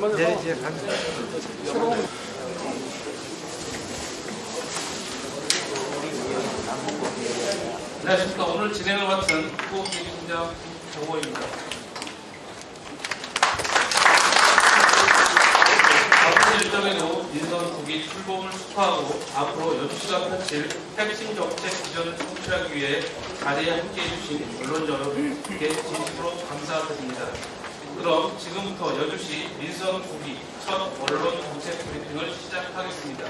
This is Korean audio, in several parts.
네, 이제 갑니다. 안녕하십니까. 오늘 진행을 맡은 후보팀장 정호입니다. 앞으로 일정에도 민선 국이 출범을 축하하고 앞으로 여주시가 펼칠 핵심 정책 비전을 성취하기 위해 자리에 함께해 주신 언론 여러분께 진심으로 감사드립니다. 그럼 지금부터 여주시 민선 국이 첫 언론 정책 브리핑을 시작하겠습니다.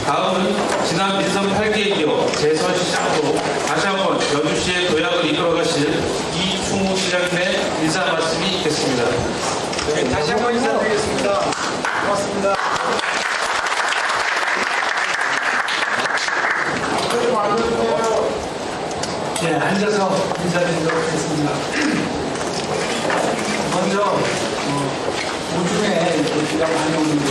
다음은 지난 민선 8기에 이어 재선 시작으로 다시 한번 여주시의 도약을 이끌어가실 이충우 시장님의 인사 말씀이 있겠습니다. 네, 다시 한번 인사드리겠습니다. 고맙습니다. 네, 앉아서 인사드리도록 하겠습니다. 먼저 오중에 비가 많이 오는데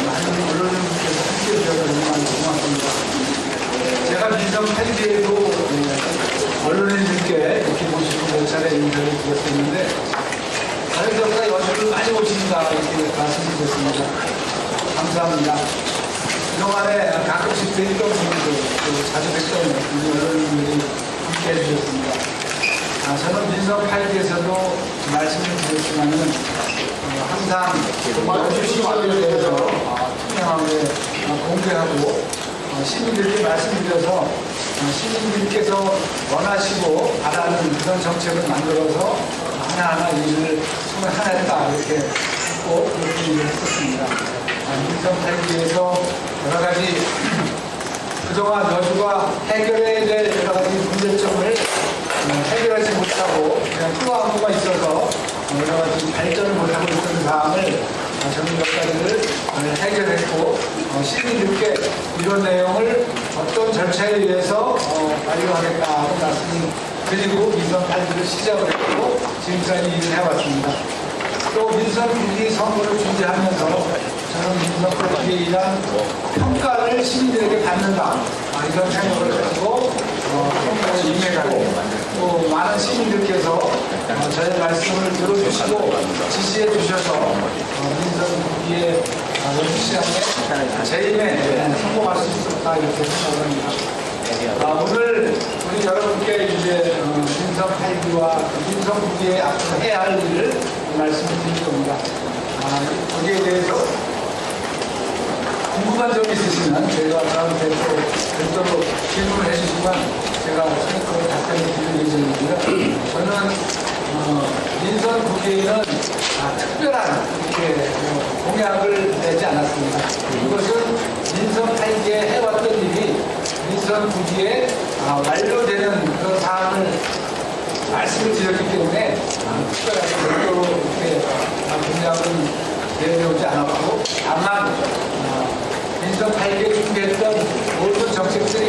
많은 언론인들께서 함께해 주셔서 정말 고맙습니다. 제가 민선 8기에도 언론인들께 이렇게 모시고 몇 차례 인사를 드렸었는데 자연스럽게 여주를 많이 오신다 이렇게 말씀을 드렸습니다. 감사합니다. 그동안에 가끔씩 뵙던 분들, 자주 뵙던 언론인들이 함께해 주셨습니다. 저는 민선 8기에서도 말씀을 드렸지만은 항상 여주 시민에 대해서 투명하게 공개하고 시민들께 말씀드려서 시민들께서 원하시고 바라는 그런 정책을 만들어서 하나하나 일을 손을 하나했다 이렇게 꼭 그렇게 일을 했었습니다. 민선 8기에서 여러 가지 그동안 여주가 해결해야 될 여러 가지 문제점을 해결하지 못하고 그냥 투하한거가 있어서 여러 가지 발전을 못하고 있던 사항을 저는 몇 가지를 해결했고 시민들께 이런 내용을 어떤 절차에 의해서 완료하겠다고 말씀드리고 민선 8기를 시작을 했고 지금까지 일을 해왔습니다. 또 민선 9기 선거를 준비하면서 저는 민선 9기에 의한 평가를 시민들에게 받는다 이런 생각을 가지고 평가를 임해가고 또 많은 시민들께서 저의 말씀을 들어주시고 지지해 주셔서 민선 9기의 여주시장에 재임에 성공할 수 있었다 이렇게 생각합니다. 오늘 우리 여러분께 이제 민선 8기와 민선 9기의 앞으로 해야 할 일을 말씀을 드릴 겁니다. 거기에 대해서 궁금한 점이 있으시면 제가 저한테 또 별도로 질문을 해주시면 제가 생각으로 답변을 드릴 예정이고요. 저는 민선 9기에는 특별한 이렇게 공약을 내지 않았습니다. 이것은 민선 8기에 해왔던 일이 민선 9기에 완료되는 그런 사항을 말씀을 드렸기 때문에 특별하게 별도로 이렇게 공약은 내려오지 않았고 다만 민선 8기에 준비했던 모든 정책들이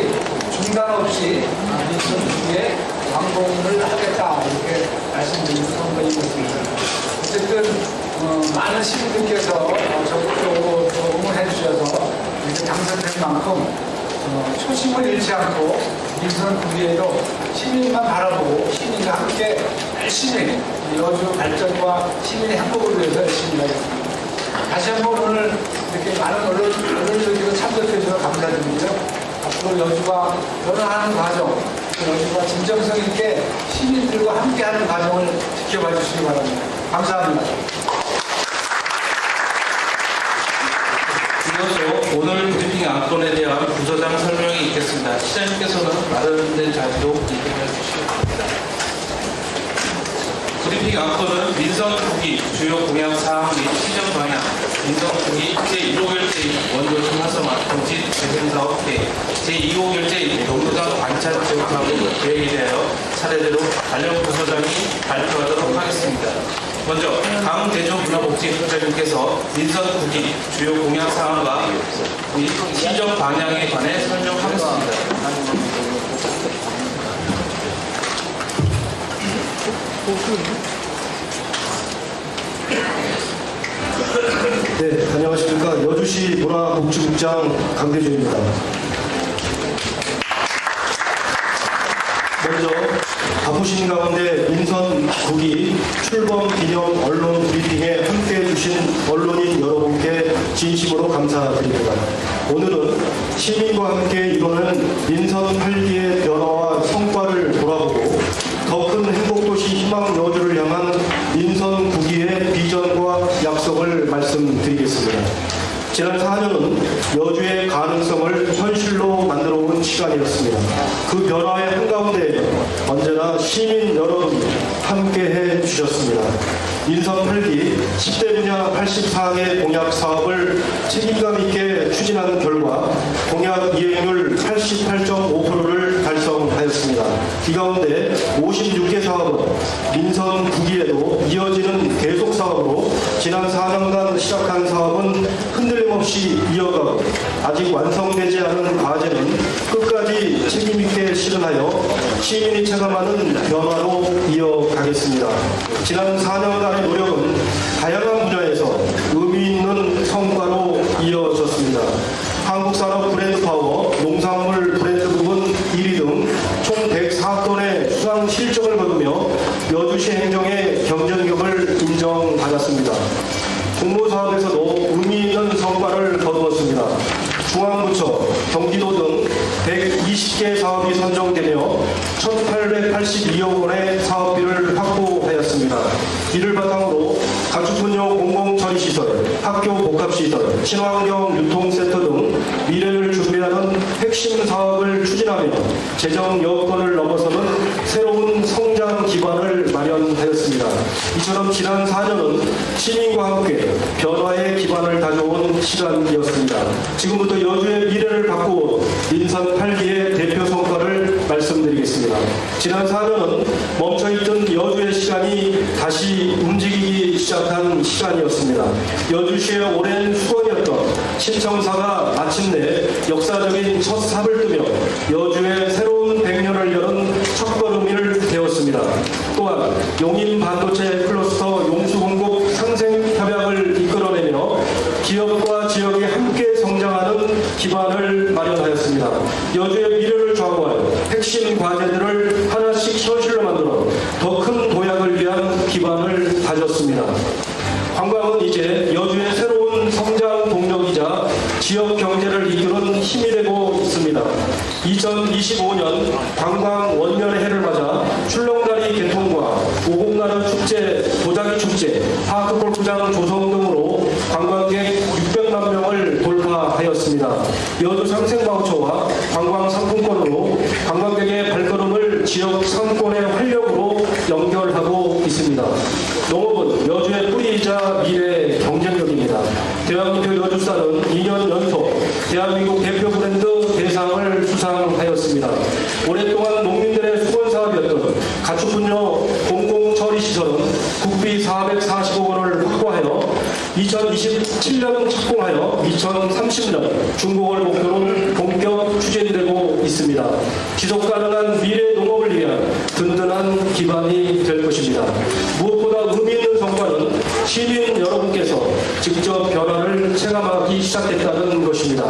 중단 없이 민선 9기에 완공을 하겠다 이렇게 말씀드리는 선거이었습니다. 어쨌든 많은 시민들께서 적극적으로 응원해 주셔서 이렇게 당선된 만큼 초심을 잃지 않고 민선 9기에도 시민만 바라보고 시민과 함께 열심히 여주 발전과 시민의 행복을 위해서 열심히 하겠습니다. 다시 한번 오늘 이렇게 많은 언론인들께서 참석해 주셔서 감사드리고요. 앞으로 여주가 변화하는 과정, 여주가 진정성 있게 시민들과 함께하는 과정을 지켜봐 주시기 바랍니다. 감사합니다. 이어서 오늘 브리핑 안건에 대한 부서장 설명이 있겠습니다. 시장님께서는 마련된 자리로 이동해 주시기 바랍니다. 브리핑 안건은 민선 9기 주요 공약 사항 및 시정 방향, 민선 9기 제1호 결제인 원도심 활성화 정치 재생사업 계획, 제2호 결제인 농도당 관찰 지역사업을 계획에 대하여 차례대로 관련 부서장이 발표하도록 하겠습니다. 먼저 강대중문화복지부장님께서 민선 9기 주요 공약 사항과 및 시정 방향에 관해 설명하겠습니다. 네, 안녕하십니까. 여주시 문화복지국장 강대중입니다. 먼저 바쁘신 가운데 민선 9기 출범 기념 언론 브리핑에 함께해 주신 해주신 언론인 여러분께 진심으로 감사드립니다. 오늘은 시민과 함께 이루는 민선 8기의 변화와 성과를 돌아보고 더 큰 행복도시 희망 여주를 향한 민선 9기의 비전과 약속을 말씀드리겠습니다. 지난 4년은 여주의 가능성을 현실로 만들어온 시간이었습니다. 그 변화의 한가운데 언제나 시민 여러분이 함께해 주셨습니다. 민선 8기 10대 분야 84개 공약 사업을 책임감 있게 추진하는 결과 공약 이행률 88.5%를 달성하였습니다. 이 가운데 56개 사업은 민선 9기에도 이어지는 계속 사업으로 지난 4년간 시작한 사업은 흔들림 없이 이어가고 아직 완성되지 않은 과제는 끝까지 책임있게 실현하여 시민이 체감하는 변화로 이어가겠습니다. 지난 4년간의 노력은 다양한 분야에서 의미 있는 성과로 이어졌습니다. 한국산업 브랜드 파워, 농산물 브랜드 부분 1위 등 총 104건의 수상 실적을 거두며 여주시 행정의 경쟁력을 인정받았습니다. 공모사업에서도 의미 있는 성과를 거두었습니다. 중앙부처, 경기도 등 120개 사업이 선정되며 1,882억 원의 사업비를 확보하였습니다. 이를 바탕으로 가축분뇨 공공처리시설, 학교 복합시설, 친환경 유통센터 등 미래를 준비하는 핵심 사업을 추진하며 재정 여건을 넘어서는 새로운 성장 기반을 마련하였습니다. 이처럼 지난 4년은 시민과 함께 변화의 기반을 다져온 시간이었습니다. 지금부터 여주의 미래를 바꾸어 민선 8기의 대표 성과를 말씀드리겠습니다. 지난 4년은 멈춰있던 여주의 시간이 다시 움직이기 시작한 시간이었습니다. 여주시의 오랜 수건이었던 신청사가 마침내 역사적인 첫 삽을 뜨며 여주의 새로운 100년을 여는 첫걸음이 되었습니다. 또한 용인 반도체 클러스터 용수공급 상생협약을 이끌어내며 기업과 지역이 함께 성장하는 기반을 마련하였습니다. 여주의 미래를 좌우할 핵심 과제들을 하나씩 현실로 만들어 더 큰 도약을 위한 기반을 다졌습니다. 관광은 이제 여주의 새로운 성장 동력이자 지역 경제를 이끄는 힘이 되고 있습니다. 2025년 관광 원년의 해를 맞아 출렁다리 개통과 오곡나루 축제, 도자기 축제, 파크 골프장 조성 등으로 관광객 600만 명을 돌파하였습니다. 여주 상생바우처와 관광 상품권으로 관광객의 발걸음을 지역 상권의 활력으로 연결하고 있습니다. 농업은 여주의 뿌리이자 미래의 경쟁력입니다. 대한민국 여주쌀은 2년 연속 대한민국 대표 브랜드 대상을 수상하였습니다. 오랫동안 농민들의 수건사업이었던 가축분뇨 공공처리시설은 국비 440억 원을 확보하여 2027년 착공하여 2030년 준공을 목표로 본격 추진되고 있습니다. 지속가능한 미래 농업을 위한 든든한 기반이 될 것입니다. 무엇보다 의미 있는 성과는 시민 여러분께서 직접 변화를 체감하기 시작했다는 것입니다.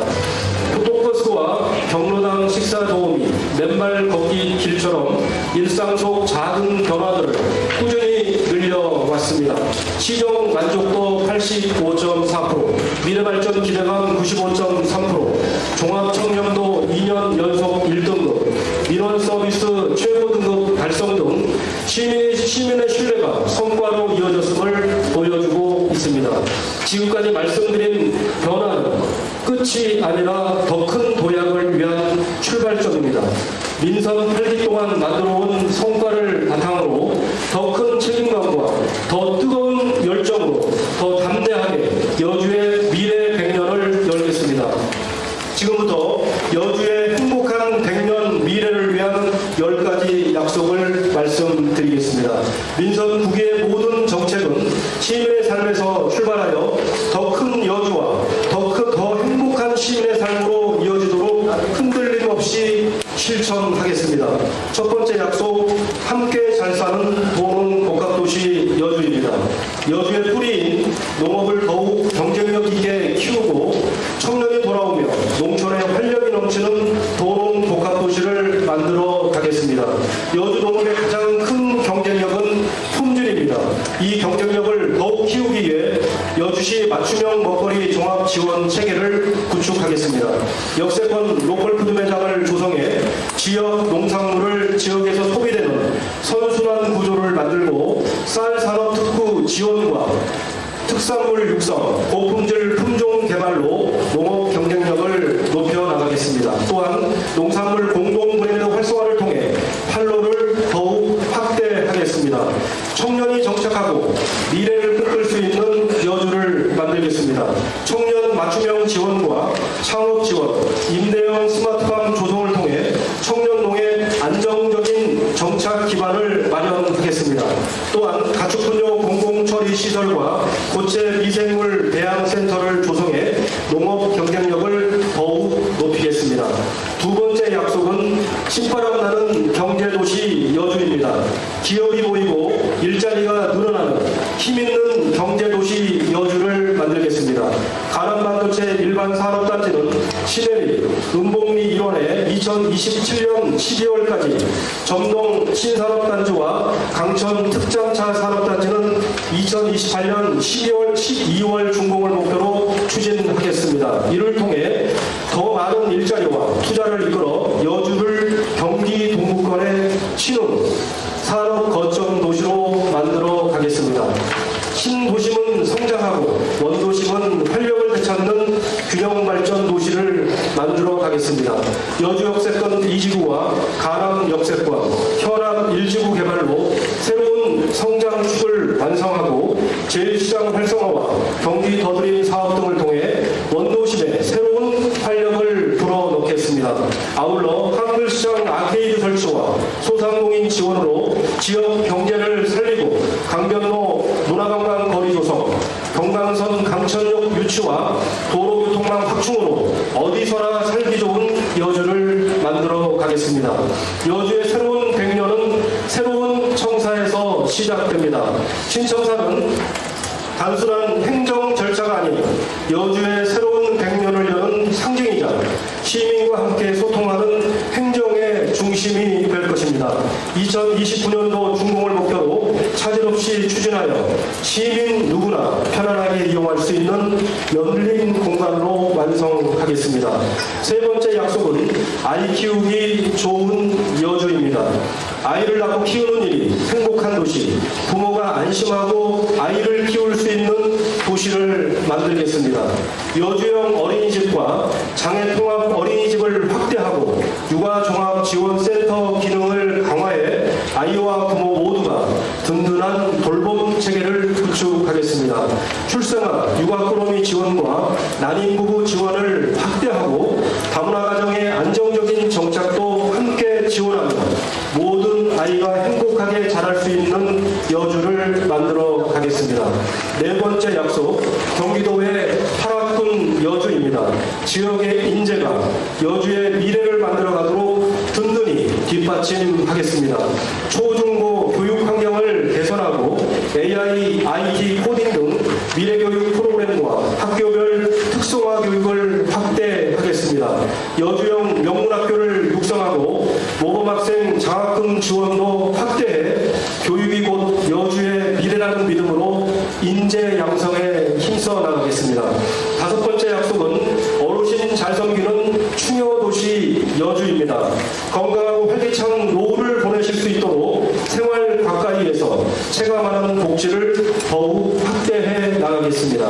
교통버스와 경로당 식사 도우미, 맨발 걷기 길처럼 일상 속 작은 변화들을 꾸준히 늘려왔습니다. 시정 만족도 85.4%, 미래발전 기대감 95.3%, 종합청렴도 2년 연속 1등급, 민원 서비스 최고 등급 달성 등 시민의 신뢰가 성과로 이어졌음을 보여주고 있습니다. 지금까지 말씀드린 변화는 끝이 아니라 더 큰 도약을 위한 출발점입니다. 민선 8기 동안 만들어온 성과를 바탕으로 더 큰 책임감과 더 뜨거운 열정으로 더 담대하게 여주의 미래 100년을 열겠습니다. 지금부터 여주의 행복한 100년 미래를 위한 10가지 약속을 말씀드리겠습니다. 민선 9기의 모든 정책은 시민의 삶에서 출발하여 더 큰 여주와 더 행복한 시민의 삶으로 이어지도록 흔들림 없이 실천하겠습니다. 첫 번째 약속, 함께 잘 사는 도농 복합도시 여주입니다. 여주의 뿌리인 농업을 더욱 경쟁력 있게 키우고 청년이 돌아오며 농촌의 활력이 넘치는 도농 복합도시를 만들어 가겠습니다. 여주 농업의 가장 큰 경쟁력은 품질입니다. 1위입니다. 이 경쟁력을 더욱 키우기 위해 여주시 맞춤형 먹거리 종합 지원 체계를 구축하겠습니다. 역세권 로컬푸드 매장을 조성해 지역 농산물을 지역에서 소비되는 선순환 구조를 만들고 쌀 산업 특구 지원과 특산물 육성, 고품질 품종 개발로 농업 경쟁력을 높여 나가겠습니다. 또한 농산물 공동 브랜드 활성화를 통해 판로를 더욱 확대하겠습니다. 청년이 정착하고 미래를 꿈꿀 수 있는 여주를 만들겠습니다. 청년 맞춤형 지원과 창업 지원, 임대형 스마트팜 조성을 통해 청년 농의 안정적인 정착 기반을 마련하겠습니다. 또한 가축분뇨 공공처리 시설과 고체 미생물 배양센터를 조성해 농업 경쟁력을 더욱 높이겠습니다. 두 번째 약속은 신바람 나는 경제도시 여주입니다. 기업이 모이고 일자리가 늘어나는 힘있는 경제도시 여주를 만들겠습니다. 가남반도체 일반산업단지는 시내리 은봉리 일원에 2027년 12월까지, 점동 신산업단지와 강천 특장차 산업단지는 2028년 12월 준공을 목표로 추진하겠습니다. 이를 통해 더 많은 일자리와 투자를 이끌어 여주를 경기 동부권의 신흥 산업 거점 도시로 만들어 가겠습니다. 신도심은 성장하고 원도심은 활력을 되찾는 균형 발전 도시를 만들어 가겠습니다. 여주 역세권 2지구와 가남 역세권, 현암 1지구 개발로 새로운 성장축을 완성하고 제1시장 활성화와 경기 더드림 사업 등을 통해 원도심에 새로운 활력을 불어넣겠습니다. 아울러 한글시장 아케이드 설치와 소상공인 지원으로 지역 경제를 살리고 강변로 문화관광 거리 조성, 경강선 강천역 유치와 도로교통망 확충으로 어디서나 살기 좋은 여주를 만들어 가겠습니다. 여주의 새로운 100년은 새로운 청사에서 시작됩니다. 신청사는 단순한 행정 절차가 아닌 여주의 새로운 100년을 여는 상징이자 시민과 함께 소통하는 행정의 중심이 될 것입니다. 2029년도 준공을 목표로 차질 없이 추진하여 시민 누구나 편안하게 이용할 수 있는 열린 공간으로 완성하겠습니다. 세 번째 약속은 아이 키우기 좋은 여주입니다. 아이를 낳고 키우는 일이 행복한 도시, 부모가 안심하고 아이를 키울 수 있는 도시를 만들겠습니다. 여주형 어린이집과 장애통합 어린이집을 확대하고 육아종합지원센터 기능을 강화해 아이와 부모 모두가 든든한 돌봄 체계를 구축하겠습니다. 출생아, 육아꾸러미 지원과 난임부부 지원을 확대하고 다문화 가정의 안정적인 정착도 함께 지원하며 모든 아이가 행복하게 자랄 수 있는 여주를 만들어 가겠습니다. 네 번째 약속, 경기도의 파라군 여주입니다. 지역의 인재가 여주의 미래를 만들어 가도록 든든히 뒷받침하겠습니다. 초중고 교육 환경을 개선하고 AI, IT, 코딩 등 미래교육 프로그램과 학교별 특성화 교육을 확대하겠습니다. 여주형 명문학교를 육성하고 모범학생 장학금 지원도 확대해 교육이 곧 여주의 미래라는 믿음으로 인재 양성에 힘써 나가겠습니다. 다섯 번째 약속은 어르신 잘 섬기는 충여도시 여주입니다. 건강하고 활기찬 노후를 보내실 수 있도록 생활 가까이에서 체감하는 복지를 더욱 확대해 나가겠습니다.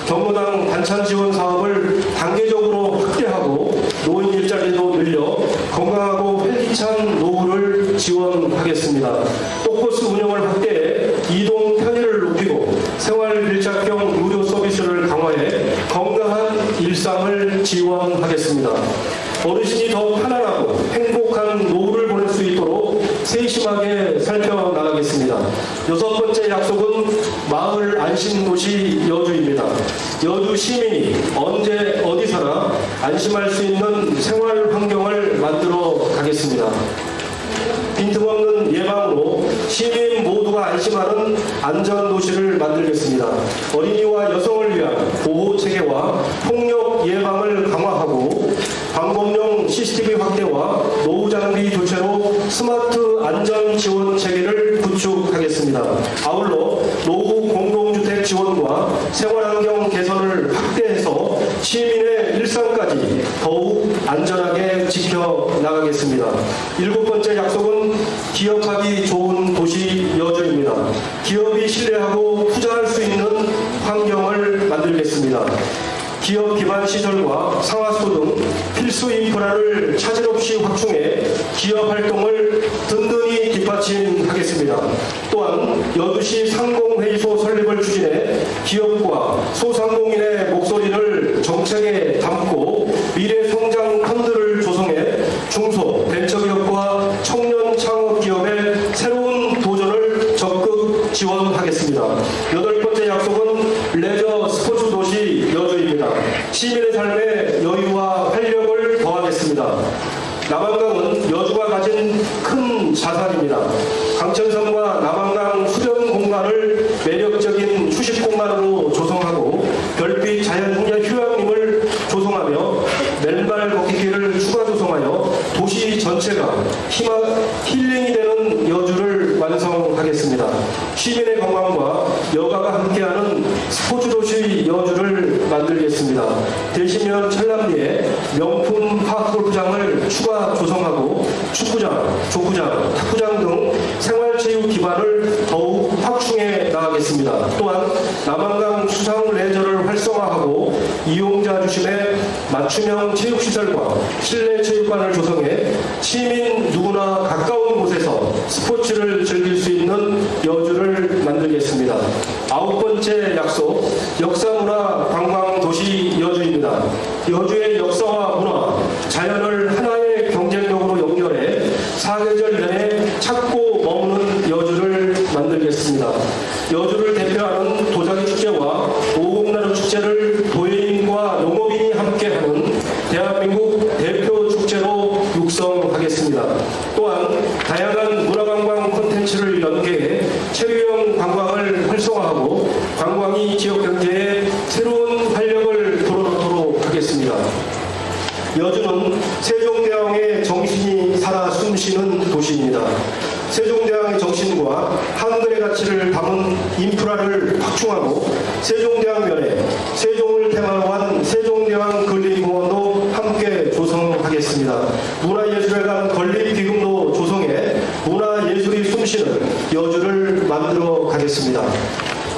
경로당 반찬 지원 사업을 단계적으로 확대하고 노인 일자리도 늘려 건강하고 활기찬 노후를 지원하겠습니다. 똑버스 운영을 확대해 이동 편의를 높이고 생활 밀착형 의료 서비스를 강화해 건강한 일상을 지원하겠습니다. 어르신이 더 편안하고 행복한 노후를 보낼 수 있도록 세심하게 살펴나가겠습니다. 여섯 번째 약속은 마을 안심도시 여주입니다. 여주 시민이 언제 어디서나 안심할 수 있는 생활 환경을 만들어 가겠습니다. 빈틈없는 예방으로 시민 모두가 안심하는 안전도시를 만들겠습니다. 어린이와 여성을 위한 보호체계와 폭력 예방을 강화하고 방범용 CCTV 확대와 노후장비 조치로 스마트 안전 지원 체계를 구축하겠습니다. 아울러 노후 공동주택 지원과 생활환경 개선을 확대해서 시민의 일상까지 더욱 안전하게 지켜나가겠습니다. 7번째 약속은 기업하기 좋은 도시 여주입니다. 기업이 신뢰하고 투자할 수 있는 환경을 만들겠습니다. 기업 기반 시설과 상하수 등 필수 인프라를 차질 없이 확충해 기업 활동을 든든히 뒷받침하겠습니다. 또한 여주시 상공회의소 설립을 추진해 기업과 소상공인의 목소리를 정책에 담고 미래 성장 펀드를 조성해 중소 벤처기업과 청년 창업기업의 새로운 도전을 적극 지원하겠습니다. 8번째 약속은 레저 스포츠 도시 여주입니다. 시민의 삶에 여유와 활력을 더하겠습니다. 남한강은 여주가 가진 큰 자산입니다. 강천섬과 남한강 수변 공간을 매력적인 휴식 공간으로 조성하고 별빛 자연휴양림을 조성하며 맨발 걷기길을 추가 조성하여 도시 전체가 힐링이 되는 여주를 완성하겠습니다. 시민의 건강과 여가가 함께하는 스포츠 도시 여주를 만들겠습니다. 대시면 천남리에 명품 파크골프장을 추가 조성하고 축구장, 족구장, 탁구장 등 생활체육 기반을 더욱 확충해 나가겠습니다. 또한 남한강 수상 레저를 활성화하고 이용자 중심의 맞춤형 체육시설과 실내 체육관을 조성해 시민 누구나 가까운 곳에서 스포츠를 즐길 수 있는 여주를 만들겠습니다. 9번째 약속, 역사문화 관광도시 여주입니다. 여주의 역사와 문화, 자연을 하나의 경쟁력으로 연결해 사계절 내내 찾고 머무는 여주를 만들겠습니다. 여주를 대표하는 도자기 축제와 오곡나루 축제를 도예인과 농업인이 함께하는 대한민국 대표 축제로 육성하겠습니다. 또한 다양한 문화관광 콘텐츠를 연계해 체류형 관광을 활성화하고 관광이 지역 경제에 새로운 활력을 불어넣도록 하겠습니다. 여주는 세종대왕의 정신이 살아 숨쉬는 도시입니다. 세종대왕의 정신과 한글의 가치를 담은 인프라를 확충하고 세종대왕면에 세종을 테마로 한 세종대왕 근린공원도 함께 조성하겠습니다. 문화예술회관 건립기금도 조성해 문화예술이 숨쉬는 여주를 만들어 가겠습니다.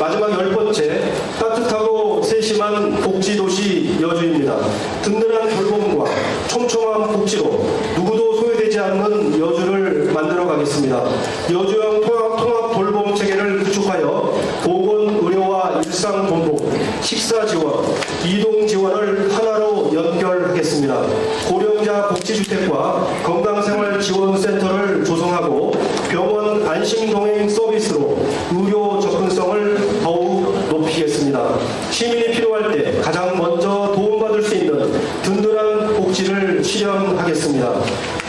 마지막 10번째, 따뜻하고 세심한 복지도시 여주입니다. 든든한 돌봄과 촘촘한 복지로 누구도 소외되지 않는 여주를 만들어 가겠습니다. 여주형 통합 돌봄 체계를 구축하여 보건, 의료와 일상 본복, 식사 지원, 이동 지원을 하나로 연결하겠습니다. 고령자 복지주택과 건강생활지원센터를 조성하고 병원 안심동행 서비스로 의료 접근성을 더욱 높이겠습니다. 시민이 필요할 때 가장 먼저 도움받을 수 있는 든든한 복지를 실현하겠습니다.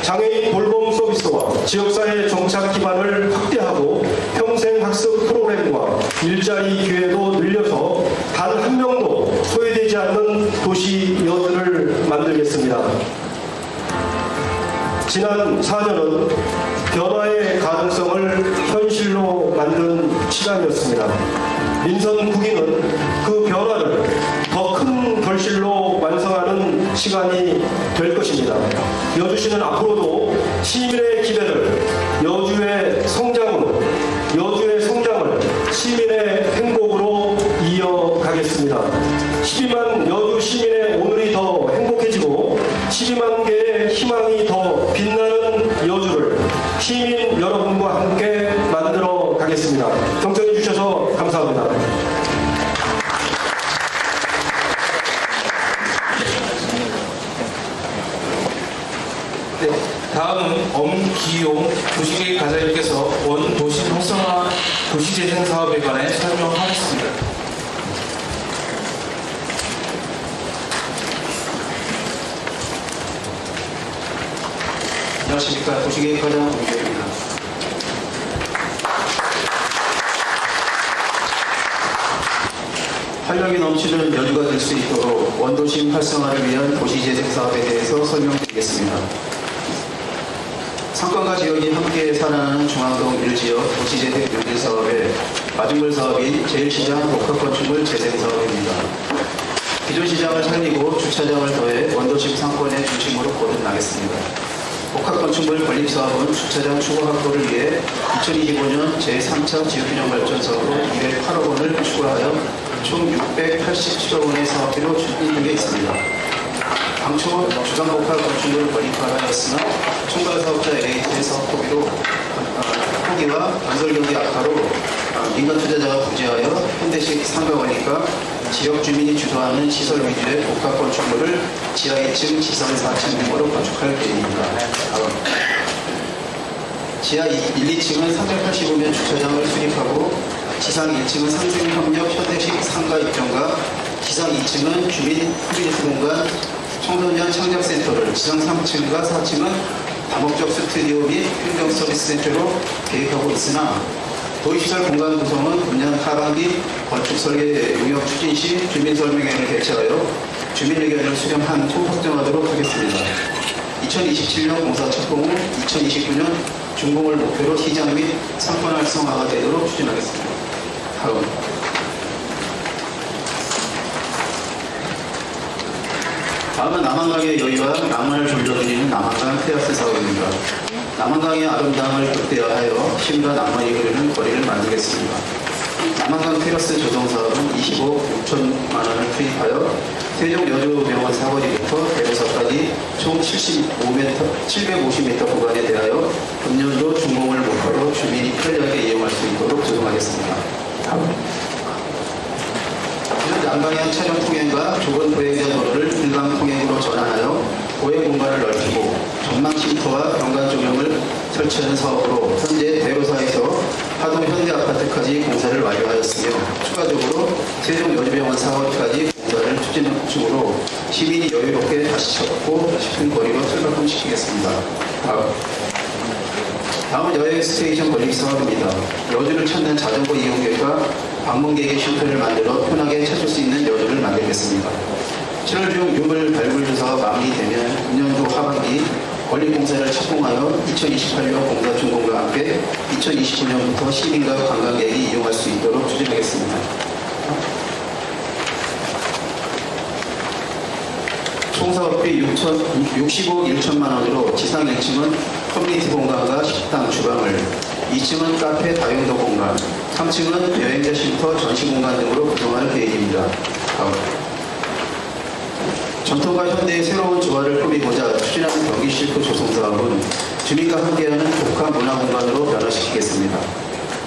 장애인 돌봄 서비스와 지역사회 정착 기반을 확대하고 평생학습 프로그램과 일자리 기회도 늘려서 단 한 명도 소외되지 않는 도시 여주를 만들겠습니다. 지난 4년은 변화의 가능성을 현실로 만든 시간이었습니다. 민선 9기는 그 변화를 더 큰 결실로 완성하는 시간이 될 것입니다. 여주시는 앞으로도 시민의 기대를 여주의 성장으로, 여주의 성장을 시민의 행복으로 이어가겠습니다. 12만 여주 시민의 오늘이 더 행복해지고 12만 개의 희망이 더 빛나는 여주를 시민 여러분과 함께 만들어 가겠습니다. 경청해 주셔서 감사합니다. 네, 다음은 엄기용 도시계획 과장님께서 원도심 활성화 도시재생 사업에 관해 설명하겠습니다. 안녕하십니까. 도시계획과장 엄기용입니다. 활력이 넘치는 여주가 될 수 있도록 원도심 활성화를 위한 도시재생 사업에 대해서 설명드리겠습니다. 상권과 지역이 함께 살아나는 중앙동 1지역 도시재생 연계 사업의 마중물 사업인 제1시장 복합건축물 재생 사업입니다. 기존 시장을 살리고 주차장을 더해 원도심 상권의 중심으로 거듭나겠습니다. 복합건축물 건립사업은 주차장 추가 확보를 위해 2025년 제3차 지역균형발전사업으로 208억 원을 추가하여 총 687억 원의 사업비로 추진 중에 있습니다. 당초 주간복합건축물 건립하라 했으나 총괄사업자 LH의 사업 포기와 건설경기 악화로 민간 투자자가 부재하여 현대식 상가 건립과 지역 주민이 주도하는 시설 위주의 복합건축물을 지하 2층, 지상 4층 규모로 건축할 계획입니다. 지하 1, 2층은 385면 주차장을 수립하고 지상 1층은 상생협력 현대식 상가 입점과 지상 2층은 주민 커뮤니티 공간 청소년 창작센터를 지상 3층과 4층은 다목적 스튜디오 및 행정 서비스 센터로 계획하고 있으나 도시시설 공간 구성은 금년 하반기 건축 설계 용역 추진 시 주민 설명회를 개최하여 주민 의견을 수렴한 후 확정하도록 하겠습니다. 2027년 공사 착공 후 2029년 준공을 목표로 시장 및 상권 활성화가 되도록 추진하겠습니다. 다음은 남한강의 여유와 낭만을 불러드리는 남한강 테라스 사업입니다. 남한강의 아름다움을 극대화하여 쉼과 낭만이 흐르는 거리를 만들겠습니다. 남한강 테라스 조성 사업은 25억 6천만 원을 투입하여 세종 여주병원 사거리부터 대로사까지 총 750m 구간에 대하여 금년도 준공을 목표로 주민이 편리하게 이용할 수 있도록 조성하겠습니다. 기존 난방향 차량 통행과 좁은 보행자 도로를 일반 통행으로 전환하여 보행 공간을 넓히고 전망 쉼터와 경관 조명을 설치하는 사업으로 현재 대로사에서 하동 현대아파트까지 공사를 완료하였으며 추가적으로 세종 여주병원 사거리까지 공사를 추진 중으로 시민이 여유롭게 다시 찾고 싶은 거리로 출발시키겠습니다. 다음은 여행 스테이션 건립 사업입니다. 여주를 찾는 자전거 이용객과 방문객의 쉼터를 만들어 편하게 찾을 수 있는 여주를 만들겠습니다. 7월 중 유물 발굴 조사가 마무리되면 금년도 하반기 건립 공사를 착공하여 2028년 공사 준공과 함께 2029년부터 시민과 관광객이 이용할 수 있도록 추진하겠습니다. 총 사업비 60억 1천만 원으로 지상 1층은 커뮤니티 공간과 식당, 주방을, 2층은 카페, 다용도 공간, 3층은 여행자 쉼터, 전시 공간 등으로 구성할 계획입니다. 전통과 현대의 새로운 조화를 꾸미고자 추진하는 경기실크 조성사업은 주민과 함께하는 복합 문화공간으로 변화시키겠습니다.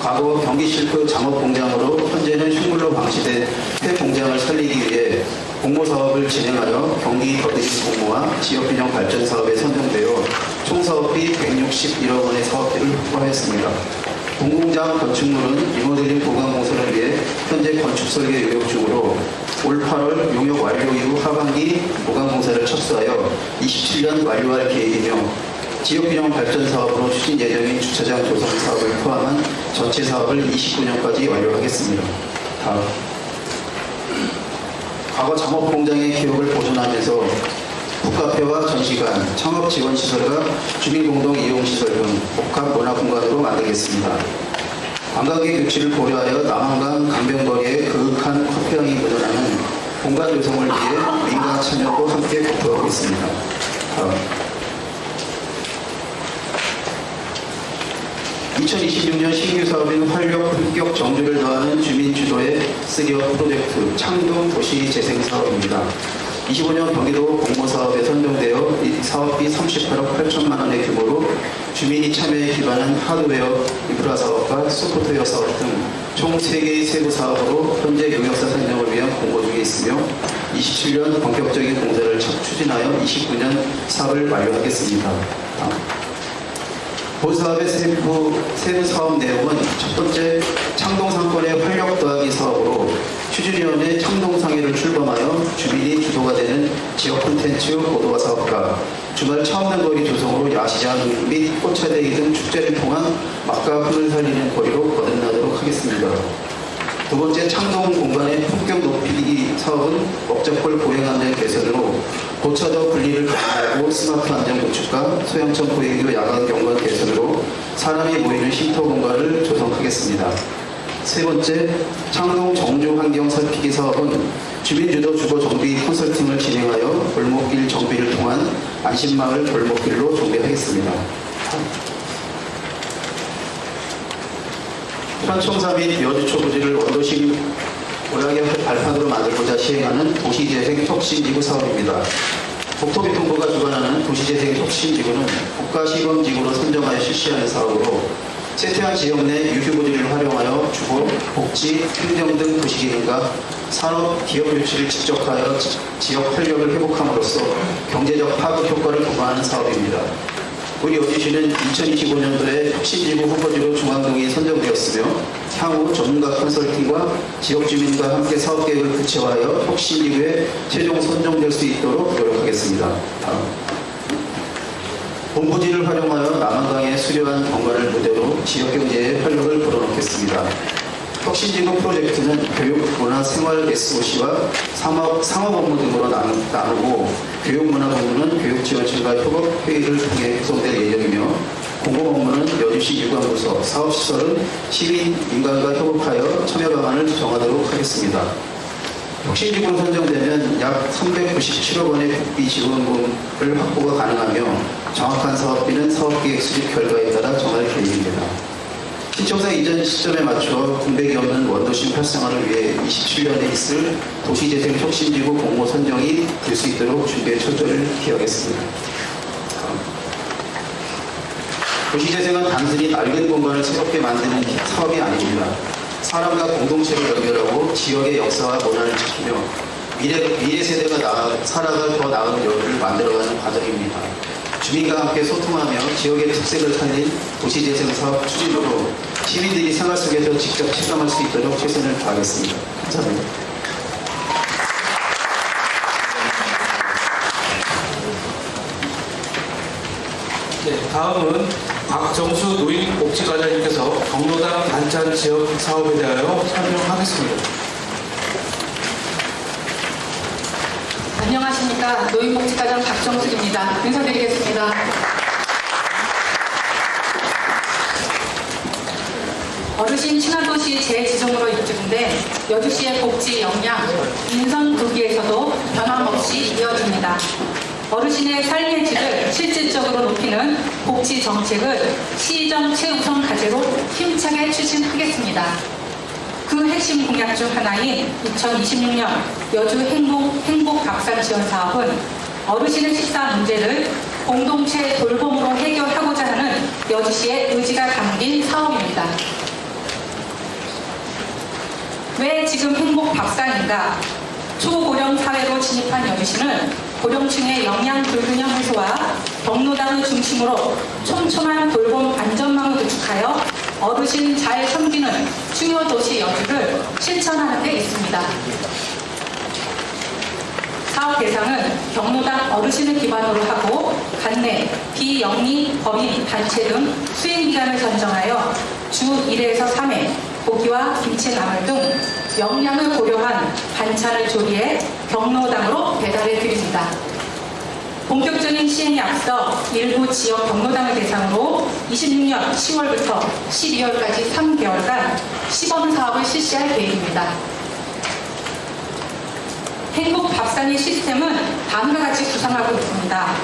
과거 경기실크 장업공장으로 현재는 흉물로 방치된 새 공장을 살리기 위해 공모사업을 진행하여 경기 더드림 공모와 지역균형 발전 사업에 선정되어 총 사업비 161억 원의 사업비를 확보하였습니다. 공공장 건축물은 리모델링 보강 공사를 위해 현재 건축 설계 용역 중으로 올 8월 용역 완료 이후 하반기 보강 공사를 착수하여 27년 완료할 계획이며 지역균형 발전 사업으로 추진 예정인 주차장 조성 사업을 포함한 전체 사업을 29년까지 완료하겠습니다. 다음. 과거 장업공장의 기록을 보존하면서 북카페와 전시관, 창업지원시설과 주민공동이용시설 등 복합문화공간으로 만들겠습니다. 관광객 유치를 고려하여 남한강 강변거리에 그윽한 커피향이 묻어나는 공간 조성을 위해 민간 참여도 함께 검토하고 있습니다. 다음. 2026년 신규 사업인 활력 품격 정주를 더하는 주민 주도의 3기업 프로젝트 창동 도시 재생 사업입니다. 25년 경기도 공모사업에 선정되어 사업비 38억 8천만 원의 규모로 주민이 참여에 기반한 하드웨어 인프라 사업과 소프트웨어 사업 등 총 3개의 세부 사업으로 현재 용역사 선정을 위한 공모 중에 있으며 27년 본격적인 공사를 추진하여 29년 사업을 완료하겠습니다. 본 사업의 세부 사업 내용은 첫 번째 창동상권의 활력 더하기 사업으로 추진위원회 창동상회를 출범하여 주민이 주도가 되는 지역 콘텐츠 고도화 사업과 주말 차없는거리 조성으로 야시장 및 꽃차대기 등 축제를 통한 맛과 흥을 살리는 거리로 거듭나도록 하겠습니다. 두 번째 창동 공간의 품격 높이기 사업은 업적골 보행안내 개선으로 고차도 분리를 강화하고 스마트 안전 구축과 소형천 보행교 야간 경관 개선으로 사람이 모이는 쉼터 공간을 조성하겠습니다. 세 번째, 창동 정주 환경 살피기 사업은 주민주도 주거 정비 컨설팅을 진행하여 골목길 정비를 통한 안심마을 골목길로 정비하겠습니다. 현청사 및 여주초 부지를 원도심 오락의 발판으로 만들고자 시행하는 도시재생 혁신지구 사업입니다. 국토교통부가 주관하는 도시재생 혁신지구는 국가시범지구로 선정하여 실시하는 사업으로 세태한 지역 내 유휴부지를 활용하여 주거, 복지, 행정 등 도시개인과 산업, 기업 유치를 직접하여 지역 활력을 회복함으로써 경제적 파급 효과를 부과하는 사업입니다. 우리 여주시는 2025년도에 혁신지구 후보지로 중앙동이 선정되었으며 향후 전문가 컨설팅과 지역 주민과 함께 사업계획을 구체화하여 혁신지구에 최종 선정될 수 있도록 노력하겠습니다. 다음. 본부지를 활용하여 남한강의 수려한 경관을 무대로 지역경제에 활력을 불어넣겠습니다. 혁신지구 프로젝트는 교육, 문화, 생활 SOC와 상업 업무 등으로 나누고 교육문화본부는 교육지원청과 협업회의를 통해 구성될 예정이며 공공 업무는 여주시 유관부서, 사업시설은 시민, 민간과 협업하여 참여 방안을 정하도록 하겠습니다. 혁신지구로 선정되면 약 397억 원의 국비 지원금을 확보가 가능하며 정확한 사업비는 사업계획 수립 결과에 따라 정할 계획입니다. 시청사 이전 시점에 맞춰 군백이 없는 원도심 활성화를 위해 27년에 있을 도시재생 혁신지구 공모 선정이 될 수 있도록 준비에 철저를 기하겠습니다. 도시재생은 단순히 낡은 공간을 새롭게 만드는 사업이 아닙니다. 사람과 공동체를 연결하고 지역의 역사와 문화를 지키며 미래 세대가 살아갈 더 나은 여유를 만들어가는 과정입니다. 주민과 함께 소통하며 지역의 특색을 살린 도시재생 사업 추진으로 시민들이 생활 속에서 직접 체감할 수 있도록 최선을 다하겠습니다. 감사합니다. 네, 다음은 박정수 노인복지과장님께서 경로당 반찬 지역 사업에 대하여 설명하겠습니다. 안녕하십니까. 노인복지과장 박정숙입니다. 인사드리겠습니다. 어르신 친화도시 재지정으로 이끌인데 여주시의 복지 역량, 인선 구기에서도 변함없이 이어집니다. 어르신의 삶의 질을 실질적으로 높이는 복지 정책을 시정 최우선 과제로 힘차게 추진하겠습니다. 그 핵심 공약 중 하나인 2026년 여주 행복 밥상 지원 사업은 어르신의 식사 문제를 공동체 돌봄으로 해결하고자 하는 여주시의 의지가 담긴 사업입니다. 왜 지금 행복 밥상인가? 초고령 사회로 진입한 여주시는 고령층의 영양 불균형 해소와 경로당을 중심으로 촘촘한 돌봄 안전망을 구축하여 어르신 잘 섬기는 중요 도시 여주를 실천하는 데 있습니다. 사업 대상은 경로당 어르신을 기반으로 하고 관내, 비영리, 법인, 단체 등 수행기간을 선정하여 주 1회에서 3회 고기와 김치, 나물 등 영양을 고려한 반찬을 조리해 경로당으로 배달해 드립니다. 본격적인 시행에 앞서 일부 지역 경로당을 대상으로 26년 10월부터 12월까지 3개월간 시범 사업을 실시할 계획입니다. 행복 밥상의 시스템은 다음과 같이 구성하고 있습니다.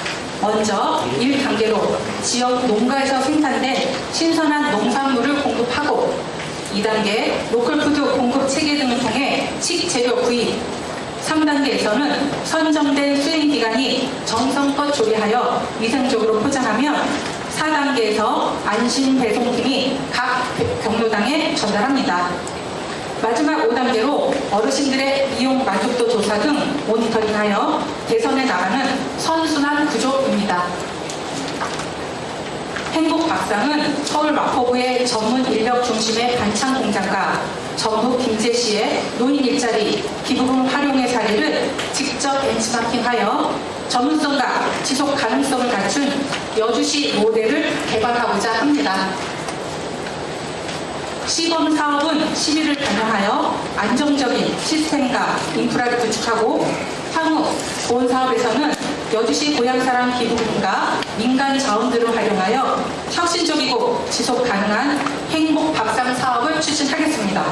먼저 1단계로 지역 농가에서 생산된 신선한 농산물을 공급하고 2단계 로컬푸드 공급 체계 등을 통해 식재료 구입, 3단계에서는 선정된 수행기간이 정성껏 조리하여 위생적으로 포장하며 4단계에서 안심 배송팀이 각 경로당에 전달합니다. 마지막 5단계로 어르신들의 이용 만족도 조사 등 모니터링하여 개선해 나가는 선순환 구조입니다. 행복 밥상은 서울 마포구의 전문 인력 중심의 반찬 공장과 전북 김제시의 노인 일자리 기부금 활용의 사례를 직접 벤치마킹하여 전문성과 지속 가능성을 갖춘 여주시 모델을 개발하고자 합니다. 시범 사업은 시비를 반영하여 안정적인 시스템과 인프라를 구축하고 향후 본 사업에서는 여주시 고향사랑 기부금과 민간 자원들을 활용하여 혁신적이고 지속 가능한 행복 밥상 사업을 추진하겠습니다.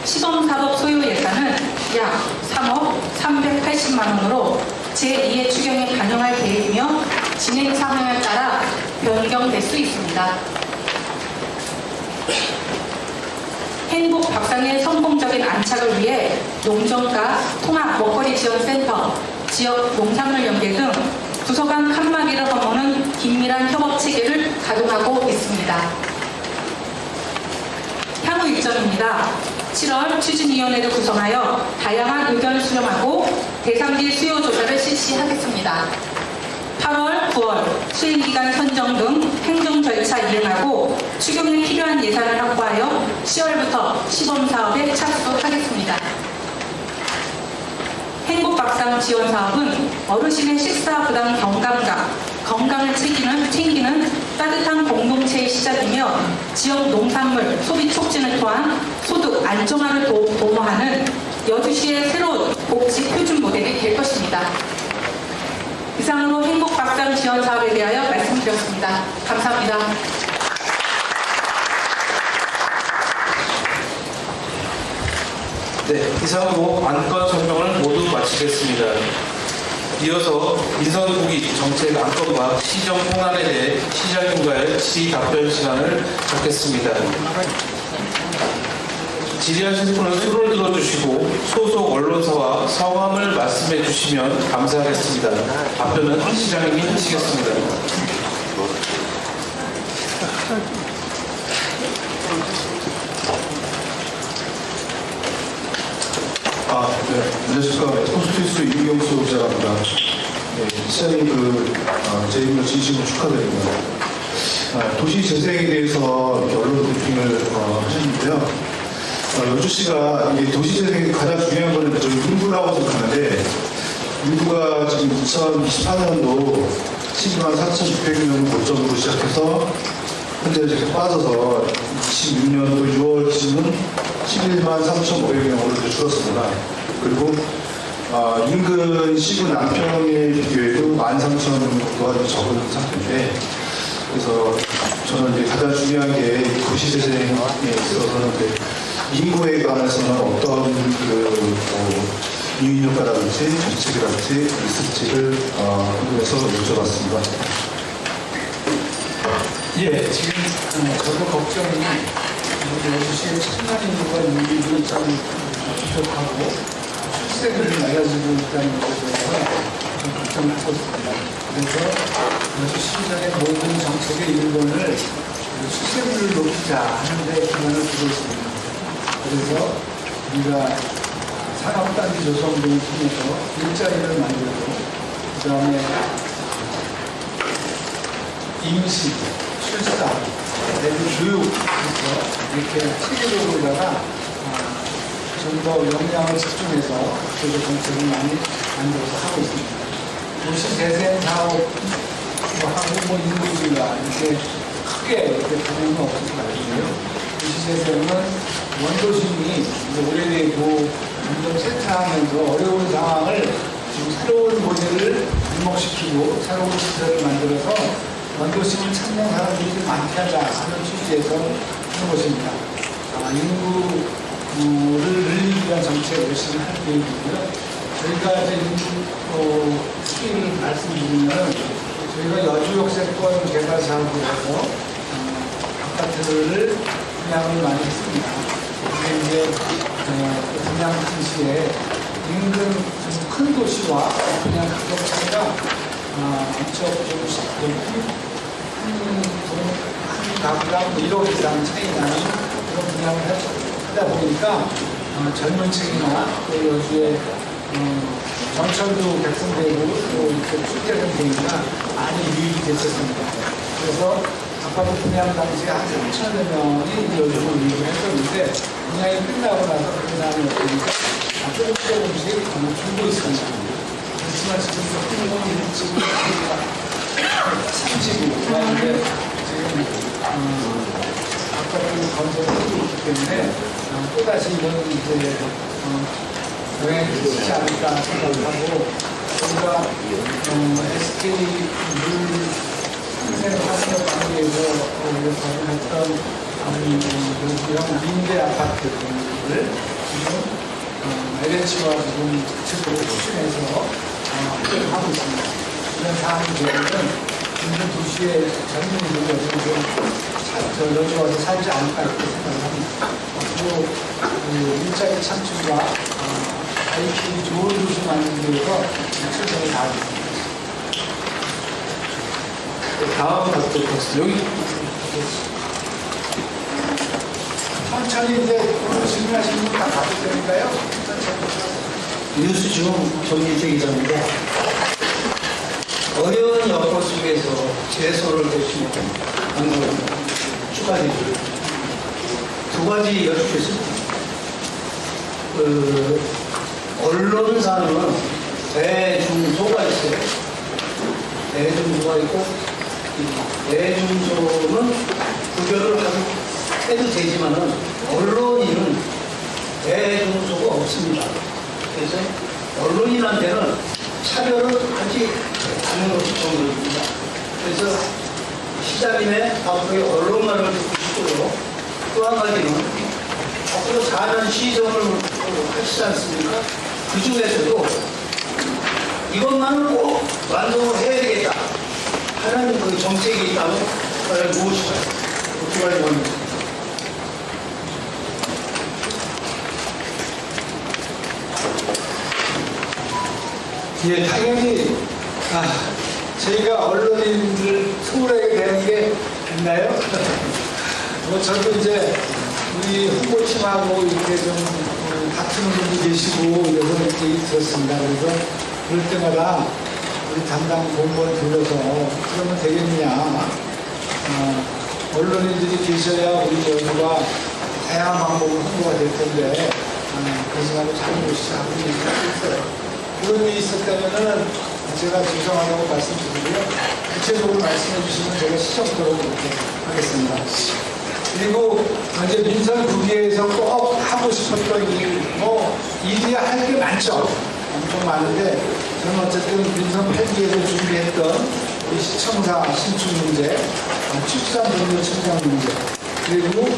시범사업 소요 예산은 약 3억 380만 원으로 제2의 추경에 반영할 계획이며 진행 상황에 따라 변경될 수 있습니다. 행복 밥상의 성공적인 안착을 위해 농정가 통합 먹거리 지원센터, 지역 농산물 연계 등 부서 간 칸막이를 허무는 긴밀한 협업 체계를 가동하고 있습니다. 향후 일정입니다. 7월 추진위원회를 구성하여 다양한 의견을 수렴하고 대상지 수요 조사를 실시하겠습니다. 8월, 9월 수행기간 선정 등 행정 절차 이행하고 추경에 필요한 예산을 확보하여 10월부터 시범사업에 착수하겠습니다. 행복밥상 지원사업은 어르신의 식사 부담 건강을 챙기는 따뜻한 공동체의 시작이며 지역 농산물 소비 촉진을 통한 소득 안정화를 도모하는 여주시의 새로운 복지 표준 모델이 될 것입니다. 이상으로 행복밥상 지원 사업에 대하여 말씀드렸습니다. 감사합니다. 네, 이상으로 안건 설명을 모두 마치겠습니다. 이어서 민선고기 정책 안건과 시정 현안에 대해 시장님과의 질의 답변 시간을 갖겠습니다. 질의하실 분은 손을 들어주시고 소속 언론사와 성함을 말씀해 주시면 감사하겠습니다. 답변은 시장님이 하시겠습니다. 네. 안녕하십니까. 콘스튜스 이경수 기자입니다. 네, 시장님 제 임을 진심으로 축하드립니다. 도시 재생에 대해서 언론 브리핑을 하셨는데요. 여주시가 이게 도시 재생의 가장 중요한 거는 저희 인구라고 생각하는데, 인구가 지금 2024년도 12만 4,600명 고점으로 시작해서 현재 이렇게 빠져서 26년도 6월 기준은 11만 3,500명으로 줄었습니다. 그리고 인근 시군 남평에 비교해도 13,000명보다 적은 상태인데, 그래서 저는 이제 가장 중요한 게 도시재생에 있어서는 인구에 관해서는 어떤 유인효과라든지 정책이라든지 있을지를 궁금해서 여쭤봤습니다. 예, 지금 저도 걱정이 여주시에 천만 인구가 인구도 참 부족하고 출생률이 낮아지고 있다는 것에 대해서 좀 걱정을 하고 있습니다. 그래서 여주시장의 모든 정책의 일본을 출생률을 높이자 하는 데 기반을 두고 있습니다. 그래서 우리가 산업단지 조성 등을 통해서 일자리를 만들고, 그 다음에 임시, 출산, 내지 교육에서 이렇게 체계적으로다가 좀 더 역량을 집중해서 그쪽 정책을 많이 만들어서 하고 있습니다. 도시 재생 사업하고 인구 증가 이렇게 크게 이렇게 변화는 없을 것 같은데요. 도시 재생은 원도심이 오래되고 점점 쇠퇴하면서 어려운 상황을 지금 새로운 모델을 접목시키고 새로운 시설을 만들어서 원도심을 찾는 사람들이 많게 하자 하는 취지에서 하는 것입니다. 인구를 늘리기 위한 정책을 열심히 할 계획이고요. 저희가 이제 인구 추이를 말씀드리면, 저희가 여주역세권 개발 사업을 해서 아파트를 분양을 많이 했습니다. 근데 이제 분양 당시에 인근 좀 큰 도시와 분양 가격 차이가 엄청 큰 가구당 1억 이상 차이 나는 그런 분양을 하다 보니까 젊은 층이나 또 여주에 정철도 백성되고 또 이렇게 출퇴근되니까 많이 유입이 됐었습니다. 그래서 아파트 분양 당시에 한 3,000여 명이 여주로 유입을 했었는데, 분양이 끝나고 나서 그 다음에 어떠니까 조금씩 줄고 있습니다. 그렇지만 지금 지금 30이 그런데 지금 아파트 건설을 하고 있기 때문에 또다시 이런 이제 여행이 있지 않을까 생각을 하고, 저희가 SK 물 생활하는 관계에서 했던 이런 임대 아파트를 지금 LH와 지금 측으로 추진해서 하고 있습니다. 이런 사항이 되면 인근 도시의 젊은이들이 좀 여주와서 살지 않을까 이렇게 생각을 합니다. 앞으로 일자리 창출과 IP이 좋은 도시 만들기 위해서 최선을 다하겠습니다. 다음 갖도록 하겠습니다. 여기 천천히 이제 오늘 질문하시는 분 다 받을 테니까요. 뉴스중 정기태 기자입니다. 어려운 여건 속에서 제소를 대신 축하드립니다. 두 가지 여쭙겠습니다. 언론사는 대중소가 있어요. 대중소가 있고 대중소는 구별을 해도 되지만은 언론인은 대중소가 없습니다. 그래서 언론인한테는 차별을 하지 않는 것이 정도입니다. 그래서 시장님의 앞으로의 언론만을 듣고 싶고요. 또 한 가지는 앞으로 4년 시정을 하시지 않습니까? 그 중에서도 이것만은 꼭 완성을 해야 되겠다 하는 그 정책이 있다면 과연 무엇일까요? 어떻게 알고 예, 당연히 저희가 언론인들 소홀하게 되는 게 있나요? 저도 이제 우리 홍보팀하고 이렇게 좀 다투는 분이 계시고 이래서 얘기 들었습니다. 그래서 그럴 때마다 우리 담당 공무원 불러서 그러면 되겠느냐. 언론인들이 계셔야 우리 여주가 다양한 방법으로 홍보가 될 텐데 그 생각을 잘 모시자고 얘기했어요. 그런 일이 있었다면은 제가 죄송하다고 말씀드리고요. 구체적으로 말씀해 주시면 제가 시정토록 이렇게 하겠습니다. 그리고 이제 민선국회에서 꼭 하고 싶었던 일, 일이 할 게 많죠. 엄청 많은데 저는 어쨌든 민선 8기에서 준비했던 우리 시청사 신축 문제, 축산 동료청장 문제, 그리고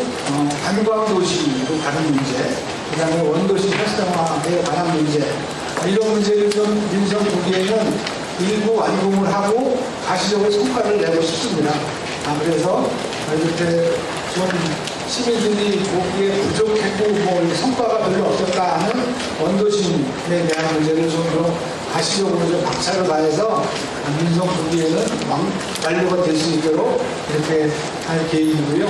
관광도시로 가는 문제, 그 다음에 원도시 활성화에 관한 문제, 이런 문제를 좀 민선 국회에는 일부 완공을 하고 가시적으로 성과를 내고 싶습니다. 그래서 이렇게 좀 시민들이 보기에 부족했고 성과가 별로 없었다 하는 원도심에 대한 문제를 좀 더 가시적으로 좀 박차를 가해서 민선 국회에는 완료가 될 수 있도록 이렇게 할 계획이고요.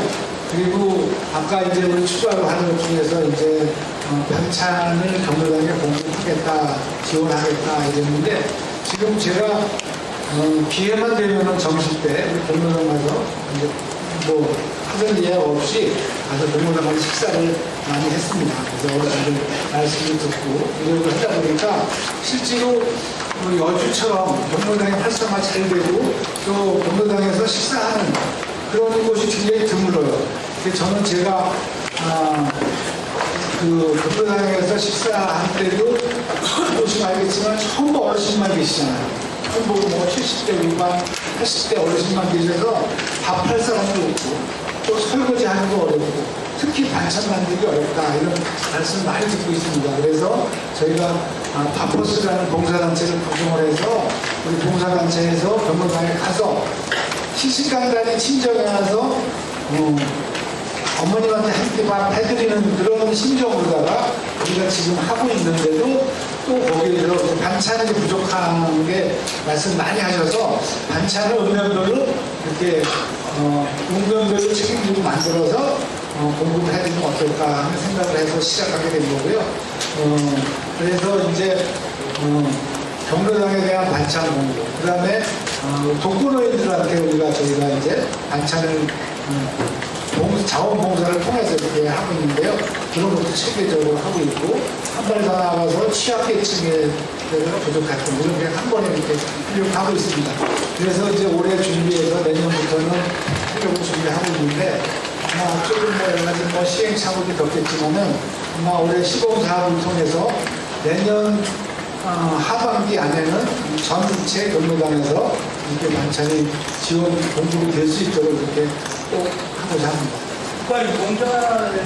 그리고 아까 이제 우리 추가로 하는 것 중에서 이제 반찬을 경로당에 공급하겠다, 지원하겠다 이랬는데 지금 제가 기회만 되면은 점심 때 우리 경로당 가서 이제 하던 예약 없이 가서 경로당 가서 식사를 많이 했습니다. 그래서 어르신들 말씀을 듣고 이러고 하다 보니까 실제로 여주처럼 경로당의 활성화 잘 되고 또 경로당에서 식사하는 그런 곳이 굉장히 드물어요. 저는 제가 그 경로당에서 식사할 때도 보시면 알겠지만 전부 어르신만 계시잖아요. 전부 70대 후반, 80대 어르신만 계셔서 밥할 사람도 없고 또 설거지 하는 거 어렵고 특히 반찬 만들기 어렵다 이런 말씀을 많이 듣고 있습니다. 그래서 저희가 바퍼스라는 봉사단체를 구성을 해서 우리 봉사단체에서 경로당에 가서 시시간간에 친정에 와서 어머님한테 한 끼 밥 해드리는 그런 심정으로다가 우리가 지금 하고 있는데도 또 거기에 들어 반찬이 부족한 게 말씀 많이 하셔서 반찬을 읍면별로 이렇게 읍면별로 책임지고 만들어서 공급을 해주면 어떨까 하는 생각을 해서 시작하게 된 거고요. 그래서 이제 경로당에 대한 반찬 공급, 그 다음에 독거노인들한테 저희가 이제 반찬을 자원봉사를 통해서 이렇게 하고 있는데요. 그런 것도 체계적으로 하고 있고, 한 발 더 나가서 취약계층에 부족했던 이런 게 한 번에 이렇게 하려고 하고 있습니다. 그래서 이제 올해 준비해서 내년부터는 하려고 준비하고 있는데, 조금 여러 가지 시행착오도 겪겠지만은, 아마 올해 시범사업을 통해서 내년 하반기 안에는 전체 경로당에서 이렇게 반찬이 지원 공급이 될 수 있도록 이렇게 꼭 하고자 합니다. 국가유공자에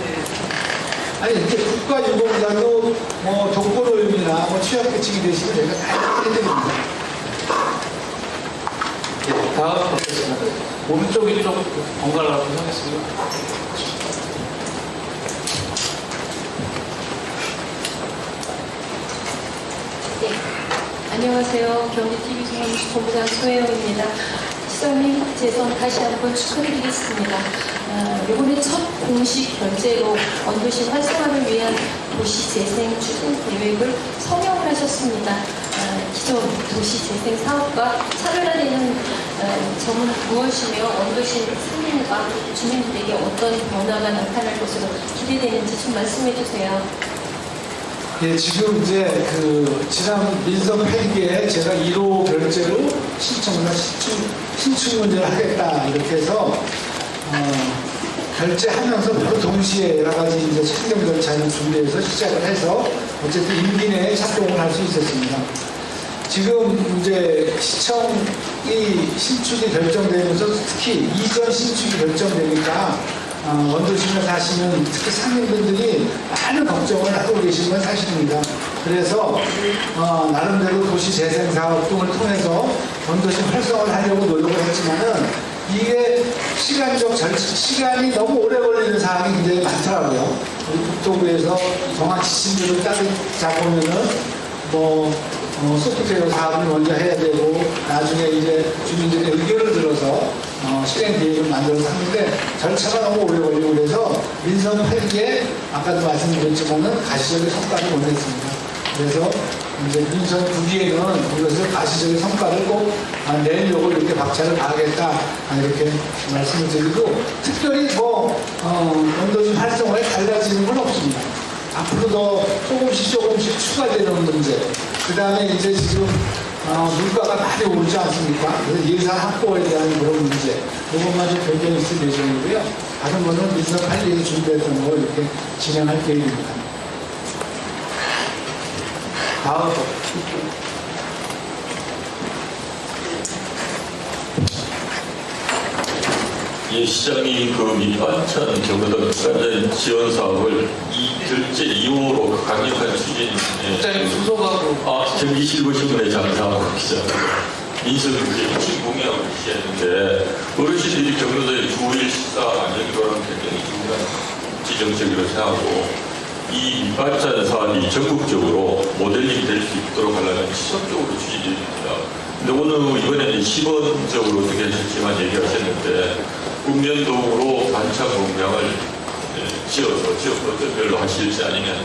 아니 이제 국가유공자도 뭐 독거노인이나 뭐 취약계층이 되시면 저희가 다 해드립니다. 다음 보겠습니다. 오른쪽이 좀 번갈아서 하겠습니다. 네, 안녕하세요. 경기TV 본부장 소혜영입니다. 시장님 재선 다시 한번 축하드리겠습니다. 이번에 첫 공식 결재로 원도시 활성화를 위한 도시재생 추진 계획을 서명을 하셨습니다. 기존 도시재생 사업과 차별화되는 점은 무엇이며 원도시 상인과 주민들에게 어떤 변화가 나타날 것으로 기대되는지 좀 말씀해 주세요. 예, 지금 이제 지난 민선 8기에 제가 1호 결재로 신축 문제를 하겠다 이렇게 해서 결재하면서 바로 동시에 여러 가지 이제 책정 절차를 준비해서 시작을 해서 어쨌든 임기 내에 작동을 할 수 있었습니다. 지금 이제 시청이 신축이 결정되면서 특히 이전 신축이 결정되니까 원도심에 사시는 특히 상인분들이 많은 걱정을 하고 계신 건 사실입니다. 그래서 나름대로 도시재생사업 등을 통해서 원도심 활성화를 하려고 노력을 했지만은 이게 시간이 너무 오래 걸리는 사항이 굉장히 많더라고요. 우리 국토부에서 정한 지침들을 딱 잡으면은 소프트웨어 사업을 먼저 해야 되고 나중에 이제 주민들의 의견을 들어서 실행 계획을 만들어서 하는데 절차가 너무 오래 걸리고 그래서 민선 8기에 아까도 말씀드렸지만은 가시적인 성과를 못 냈습니다. 그래서 이제 민선 9기에는 이것을 가시적인 성과를 꼭 내려고 이렇게 박차를 가하겠다 이렇게 말씀을 드리고 특별히 원도심 활성화에 달라지는 건 없습니다. 앞으로 더 조금씩 추가되는 문제. 그 다음에 이제 지금 물가가 많이 오르지 않습니까? 그래서 예산 확보에 대한 그런 문제. 이것만 좀 변경이 있을 예정이고요. 다른 거는 민선 8기에 준비했던 걸 이렇게 진행할 계획입니다. 다음 예, 시장이 밑반찬 경로당 투자자 지원 사업을 결제 2호로 강력한 추진. 시장님 소속하고 정기실버신문에 장사하고 기자입니다. 민선국의 입증 공약을 시했는데 어르신들이 경로당의 주일 식사 안정도랑 굉장히 중요한 지정책으로 생각하고 이 밑반찬 사업이 전국적으로 모델링이 될 수 있도록 하려면 지속적으로 추진됩니다. 근데 오늘 이번에는 시범적으로 어떻게 하실지만 얘기하셨는데 읍면동으로 반찬 공장을 지어서 지역별로 하실지 아니면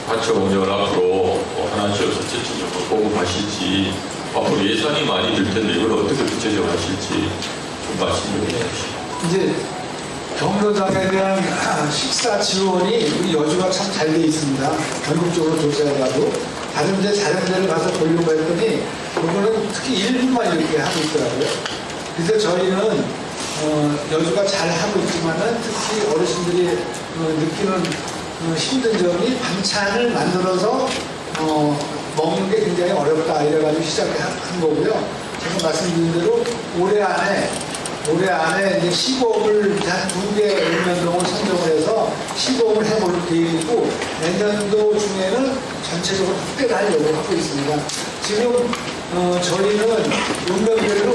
반찬 공장을 앞으로 하나 지어서 전체적으로 공급하실지 앞으로 예산이 많이 들 텐데 이걸 어떻게 구체적으로 하실지 좀 말씀 좀 해주십시오. 이제 경로당에 대한 식사 지원이 우리 여주가 참 잘 돼 있습니다. 전국적으로 조사해봐도 다른 데를 가서 보려고 했더니 그거는 특히 일부만 이렇게 하고 있더라고요. 그래서 저희는 여주가 잘 하고 있지만은 특히 어르신들이 느끼는 힘든 점이 반찬을 만들어서 먹는 게 굉장히 어렵다 이래가지고 시작한 거고요. 제가 말씀드린 대로 올해 안에 이제 시범을 한 2개 읍면동을 선정을 해서 시범을 해볼 계획이고 내년도 중에는 전체적으로 확대를 하려고 하고 있습니다. 지금 저희는 읍면별로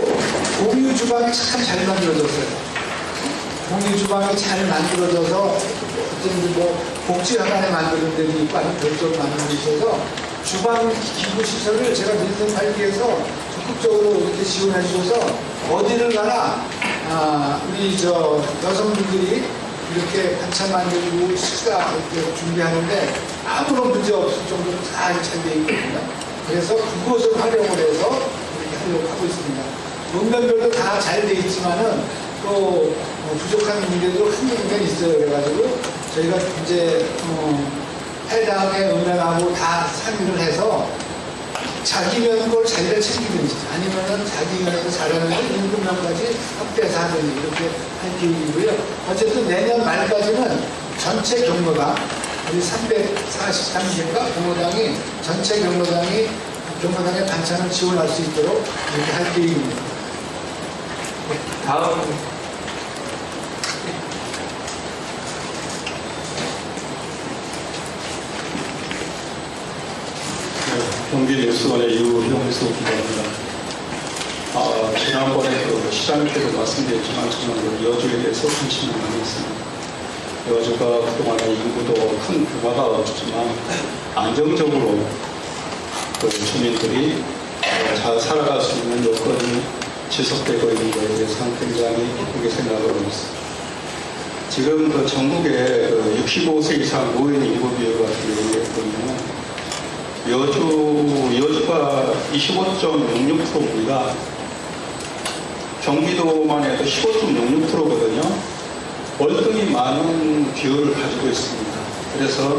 공유 주방이 참 잘 만들어졌어요. 공유 주방이 잘 만들어져서 어떤 복지학원에 만드는 데도 있고 아니면 별도로 만드는 데 있어서 주방 기구 시설을 제가 민선 8기에서 적극적으로 이렇게 지원해 주셔서 어디를 가나 우리 여성분들이 이렇게 반찬 만들고 식사 이렇게 준비하는데 아무런 문제 없을 정도로 다 잘 돼 있거든요. 그래서 그것을 활용을 해서 이렇게 하려고 하고 있습니다. 읍면별도 다 잘 돼 있지만은 또 부족한 문제도 한두 군데 있어요. 그래가지고 저희가 이제 해당의 읍면하고 다 상의를 해서 자기 면 걸 자기가 챙기든지 아니면은 자기 면에서 잘하는데 일곱 명까지 확대해서 하든지 이렇게 할 계획이고요. 어쨌든 내년 말까지는 전체 경로가 우리 343개가 경로당이 전체 경로당의 반찬을 지원할 수 있도록 이렇게 할 계획입니다. 다음 경기 뉴스원의 유형수 기자입니다. 지난번에 그 시장 때도 말씀드렸지만 저는 여주에 대해서 관심이 많이 있습니다. 여주가 그동안에 인구도 큰 변화가 없지만 안정적으로 그 주민들이 잘 살아갈 수 있는 여건이 지속되고 있는 것에 대해서는 굉장히 기쁘게 생각을 하고 있습니다. 지금 그 전국의 그 65세 이상 노인 인구 비율 같은 경우에 보면 여주가 25.66%입니다. 경기도만 해도 15.66%거든요. 월등히 많은 비율을 가지고 있습니다. 그래서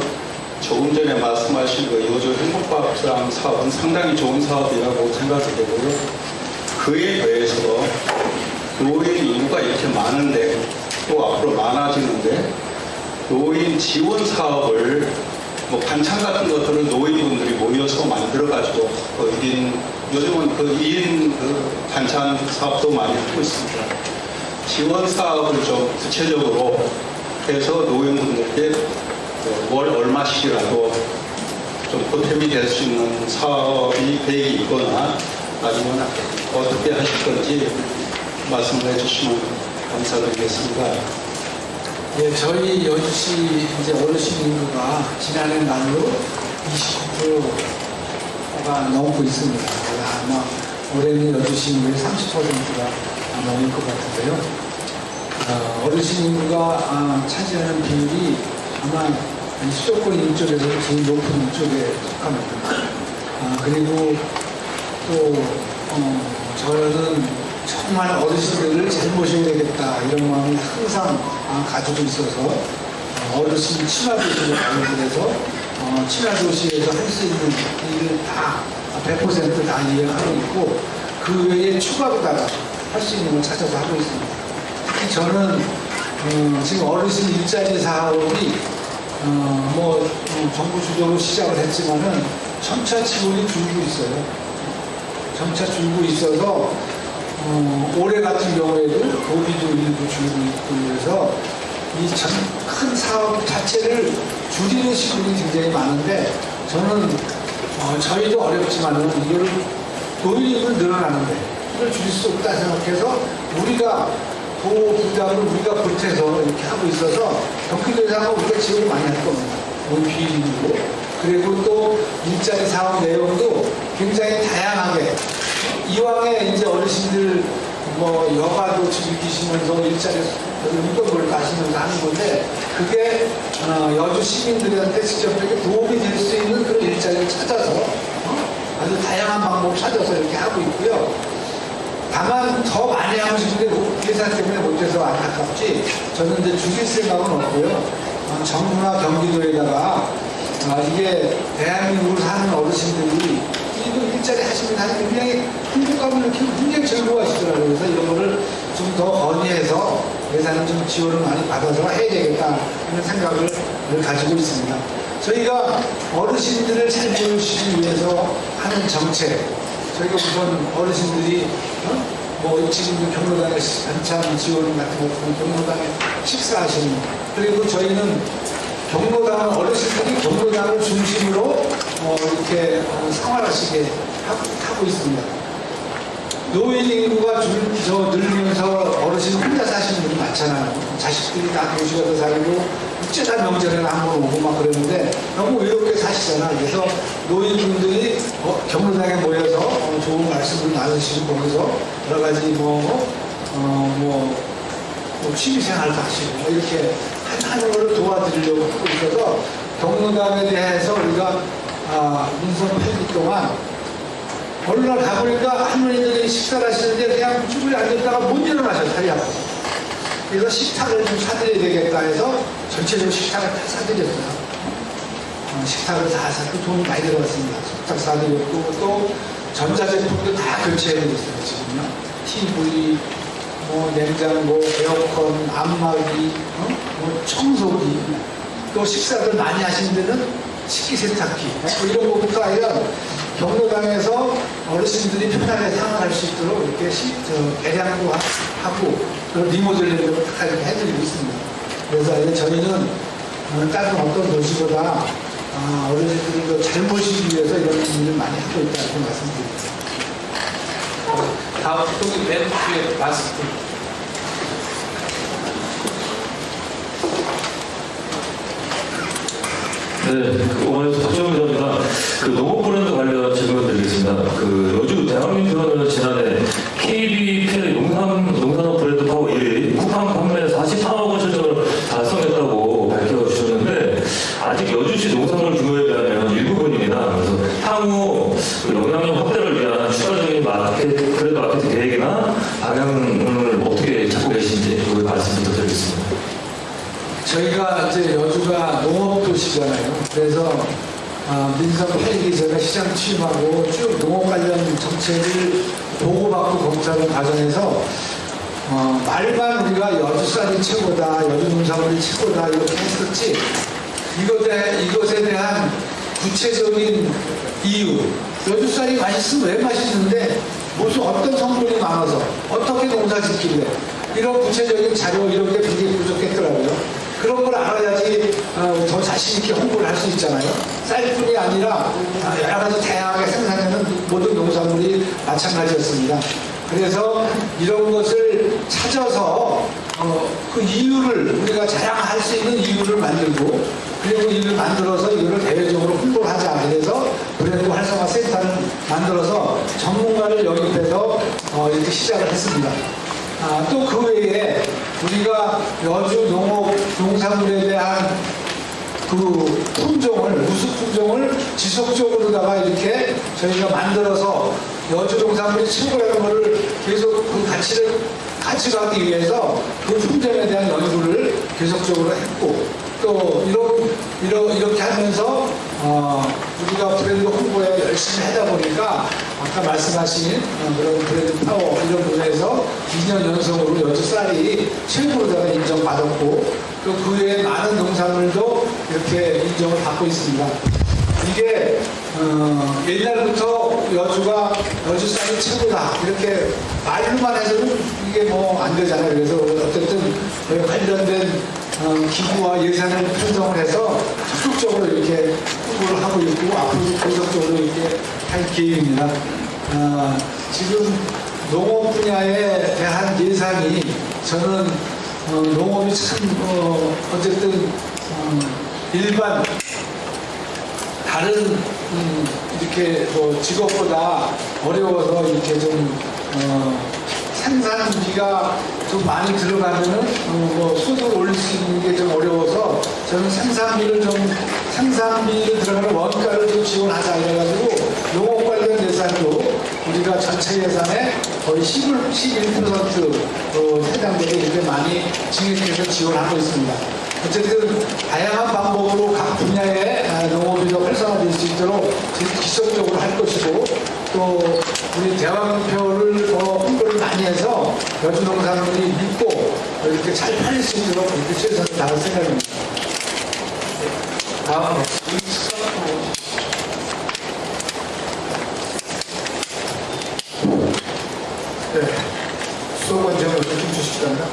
조금 전에 말씀하신 그 여주 행복밥상 사업은 상당히 좋은 사업이라고 생각이 되고요. 그에 더해서 노인 인구가 이렇게 많은데 또 앞으로 많아지는데 노인 지원 사업을 뭐 반찬 같은 것들을 노인분들이 모여서 만들어가지고 요즘은 그 1인 반찬 사업도 많이 하고 있습니다. 지원 사업을 좀 구체적으로 해서 노인분들께 월 얼마씩이라도 좀 보탬이 될 수 있는 사업이 계획이 있거나 아니면 어떻게 하실 건지 말씀을 해주시면 감사드리겠습니다. 예, 저희 여주시 이제 어르신 인구가 지난해 말로 29%가 넘고 있습니다. 아마 올해는 여주시 인구의 30%가 넘을 것 같은데요. 어르신 인구가 차지하는 비율이 아마 수도권 인쪽에서 제일 높은 쪽에 속합니다. 그리고 또 저는 정말 어르신들을 잘 모셔야 되겠다 이런 마음이 항상 가지고 있어서 어르신 친화도시를 관련해서 친화도시에서 할 수 있는 일을 다 100% 다 이해하고 있고 그 외에 추가로다가 할 수 있는 걸 찾아서 하고 있습니다. 특히 저는 지금 어르신 일자리 사업이 정부 주도로 시작을 했지만은 점차 지원이 줄고 있어요. 점차 줄고 있어서 올해 같은 경우에도 고비도 일부 줄고 있고 그래서 이 큰 사업 자체를 줄이는 시군이 굉장히 많은데 저는 저희도 어렵지만은 이걸 노인은 늘어나는데 이걸 줄일 수 없다 생각해서 우리가 보호 부담을 우리가 보태서 이렇게 하고 있어서 경기도에서 우리가 지원을 많이 할 겁니다. 비일이고 그리고 또 일자리 사업 내용도 굉장히 다양하게 이왕에 이제 어르신들 여가도 즐기시면서 일자리 운동을 가시면서 하는 건데 그게 여주 시민들한테 직접적인 도움이 될 수 있는 그런 일자리를 찾아서 아주 다양한 방법을 찾아서 이렇게 하고 있고요. 다만 더 많이 하고 싶은데 예산 때문에 못해서 안타깝지 저는 이제 줄일 생각은 없고요. 정부나 경기도에다가 이게 대한민국을 사는 어르신들이 일자리 하시면 굉장히 행복감을 느끼고 굉장히 즐거워하시더라고요. 그래서 이런 거를 좀 더 건의해서 예산을 좀 지원을 많이 받아서 해야 되겠다 하는 생각을 가지고 있습니다. 저희가 어르신들을 잘 모시기 위해서 하는 정책, 저희가 우선 어르신들이 지금 경로당에 반찬 지원 같은 것들은 경로당에 식사하시는 그리고 저희는 경로당 어르신들이 경로당을 중심으로 이렇게 생활하시게 하고 있습니다. 노인 인구가 늘면서 어르신 혼자 사시는 분이 많잖아요. 자식들이 다 도시 가서 살고 국제사 명절에는 한번 오고 막 그러는데 너무 외롭게 사시잖아. 그래서 노인분들이 경로당에 모여서 좋은 말씀을 나누시고 거기서 여러 가지 취미생활도 하시고 이렇게 하는 걸 도와드리려고 하고 있어서 경로당에 대해서 우리가 민선 8기 동안 어느 날 가보니까 할머니들이 식사를 하시는데 그냥 쭈그려 앉았다가 못 일어나셔요. 다리 아파서. 그래서 식탁을 좀 사드려야 되겠다 해서 전체적으로 식탁을 다 사드렸어요. 식탁을 다 사고 돈이 많이 들어갔습니다. 식탁 사드렸고 또 전자제품도 다 교체해드렸어요. 지금요. TV, 냉장고, 에어컨, 안마기, 청소기 또 식사들 많이 하시는 데는 식기세탁기 뭐 이런 것부터 아니라 경로당에서 어르신들이 편하게 생활할 수 있도록 이렇게 개량도 하고 리모델링도 이렇게 해드리고 있습니다. 그래서 저희는 다른 어떤 도시보다 어르신들을 잘 모시기 위해서 이런 일을 많이 하고 있다고 말씀드립니다. 다음 여기 맨 뒤에 마스크. 네, 오늘 박정우 기자입니다. 농업 브랜드 관련 질문 드리겠습니다. 여주 대학민표현은 지난해 KBP의 농산업 브랜드 파워 1위, 쿠팡 판매 43억 원 실적을 달성했다고 밝혀주셨는데, 아직 여주시 농산물 규모에 비하면 일부분입니다. 그래서 향후 영향력 확대를 위한 추가적인 브랜드 마케팅 계획이나 방향을 어떻게 잡고 계신지 말씀 부탁드리겠습니다. 저희가 이제 여주가 농업도시잖아요. 그래서 민선 8기 전에 시장 취임하고 쭉 농업 관련 정책을 보고받고 검토하는 과정에서 말만 우리가 여주쌀이 최고다, 여주 농산물이 최고다 이렇게 했었지 이것에 대한 구체적인 이유, 여주쌀이 맛있으면 왜 맛있는데 무슨 어떤 성분이 많아서 어떻게 농사 짓길래 이런 구체적인 자료 이런 게 굉장히 부족했더라고요. 그런 걸 알아야지 더 자신 있게 홍보를 할 수 있잖아요. 쌀뿐이 아니라 여러 가지 다양하게 생산하는 모든 농산물이 마찬가지였습니다. 그래서 이런 것을 찾아서 그 이유를 우리가 자랑할 수 있는 이유를 만들고 그리고 이를 만들어서 이거를 대외적으로 홍보를 하자. 그래서 브랜드 활성화 센터를 만들어서 전문가를 영입해서 이렇게 시작을 했습니다. 또 그 외에 우리가 여주 농산물에 대한 그 품종을, 우수 품종을 지속적으로다가 이렇게 저희가 만들어서 여주 농산물이 최고라는 것을 계속 그 가치를 가져가기 위해서 그 품종에 대한 연구를 계속적으로 했고 또 이렇게 하면서 우리가 브랜드 홍보에 열심히 하다 보니까 아까 말씀하신 그런 브랜드 파워 이런 분야에서 2년 연속으로 여주 쌀이 최고로다가 인정받았고 또 그 외에 많은 농산물도 이렇게 인정을 받고 있습니다. 이게 옛날부터 여주 쌀이 최고다 이렇게 말로만 해서는 이게 뭐 안 되잖아요. 그래서 어쨌든 관련된 기구와 예산을 편성을 해서 적극적으로 이렇게 홍보를 하고 있고 앞으로도 계속적으로 이렇게 할 계획입니다. 지금 농업 분야에 대한 예산이 저는 농업이 참 어쨌든 일반 다른 이렇게 뭐 직업보다 어려워서 이렇게 좀 생산비가 좀 많이 들어가면은 뭐 소득을 올릴 수 있는 게 좀 어려워서 저는 생산비를 들어가는 원가를 좀 지원하자 이래가지고 농업 관련 예산도 우리가 전체 예산의 거의 11% 해당되게 이렇게 많이 증액해서 지원하고 있습니다. 어쨌든 다양한 방법으로 각 분야의 농업이 더 활성화될 수 있도록 지속적으로 할 것이고 또 우리 대왕표를 더 홍보를 많이 해서 여주 농산물이 믿고 이렇게 잘 팔릴 수 있도록 이렇게 최선을 다할 생각입니다. 다음으로 수업 원장을 좀 주시겠나?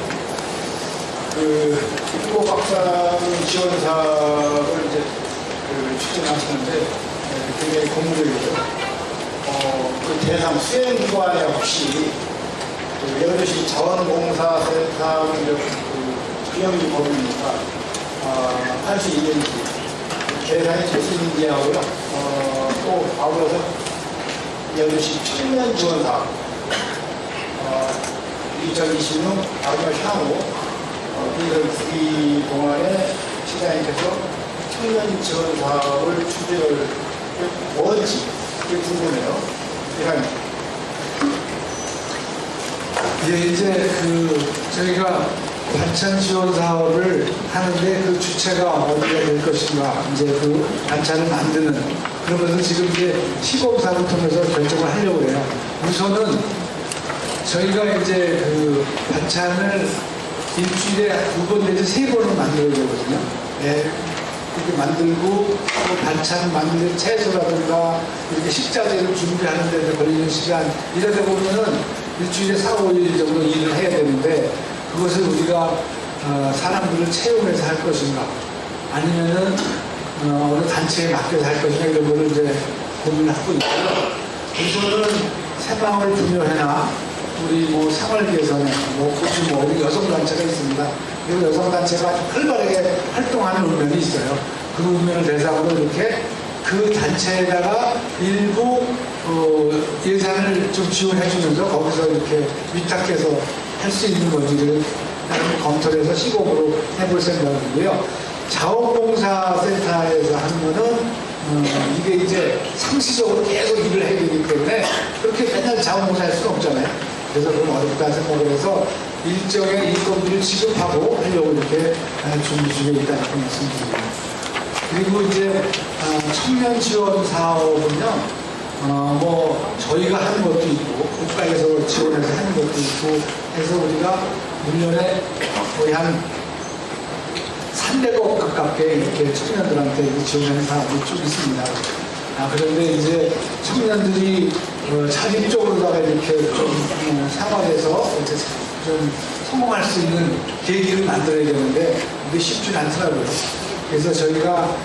이보 박사 지원 사업을 이제 추진하시는데 굉장히 고무적이죠. 그 대상 수행기관에 혹시 여주시 자원봉사센터 비영리 법이니까 할 수 있는지 대상이 될 수 있는지 하고요. 또 아울러서 여주시 청년 지원 사업 2020년 마지막 향후 1년 9기 동안에 시장님께서 청년 지원 사업을 추진을 뭔지 그게 궁금해요. 이제 저희가 반찬 지원 사업을 하는데 그 주체가 어디가 될 것인가 이제 그 반찬을 만드는 그러면서 지금 이제 시범사를 통해서 결정을 하려고 해요. 우선은 저희가 이제 반찬을 일주일에 2번 내지 3번을 만들어야 되거든요. 네. 이렇게 만들고 또 반찬 만들 채소라든가 이렇게 식자재를 준비하는 데 걸리는 시간 이러다 보면은 일주일에 4, 5일 정도 일을 해야 되는데 그것을 우리가 사람들을 채용해서 할 것인가 아니면은 어느 단체에 맡겨서 할 것인가 이런 거를 이제 고민을 하고 있고요. 우선은 새마을 부녀회나 우리 뭐 생활개선에 어디 여성단체가 있습니다. 이 여성단체가 아주 활발하게 활동하는 읍면이 있어요. 그 읍면을 대상으로 이렇게 그 단체에다가 일부 예산을 좀 지원해 주면서 거기서 이렇게 위탁해서 할 수 있는 건지를 검토를 해서 시범으로 해볼 생각이고요. 자원봉사센터에서 하는 거는 이게 이제 상시적으로 계속 일을 해야 되기 때문에 그렇게 맨날 자원봉사할 수는 없잖아요. 그래서 그럼 어렵다 생각을 해서 일정의 일건비를 지급하고 하려고 이렇게 준비 중에 있다는 말씀드립니다. 그리고 이제 청년 지원 사업은요, 뭐 저희가 하는 것도 있고 국가에서 지원해서 하는 것도 있고 해서 우리가 1년에 거의 한 300억 가깝게 이렇게 청년들한테 지원하는 사업이 좀 있습니다. 그런데 이제 청년들이 자립적으로다가 이렇게 좀 생활에서 이렇게 좀 성공할 수 있는 계기를 만들어야 되는데 이게 쉽지 않더라고요. 그래서 저희가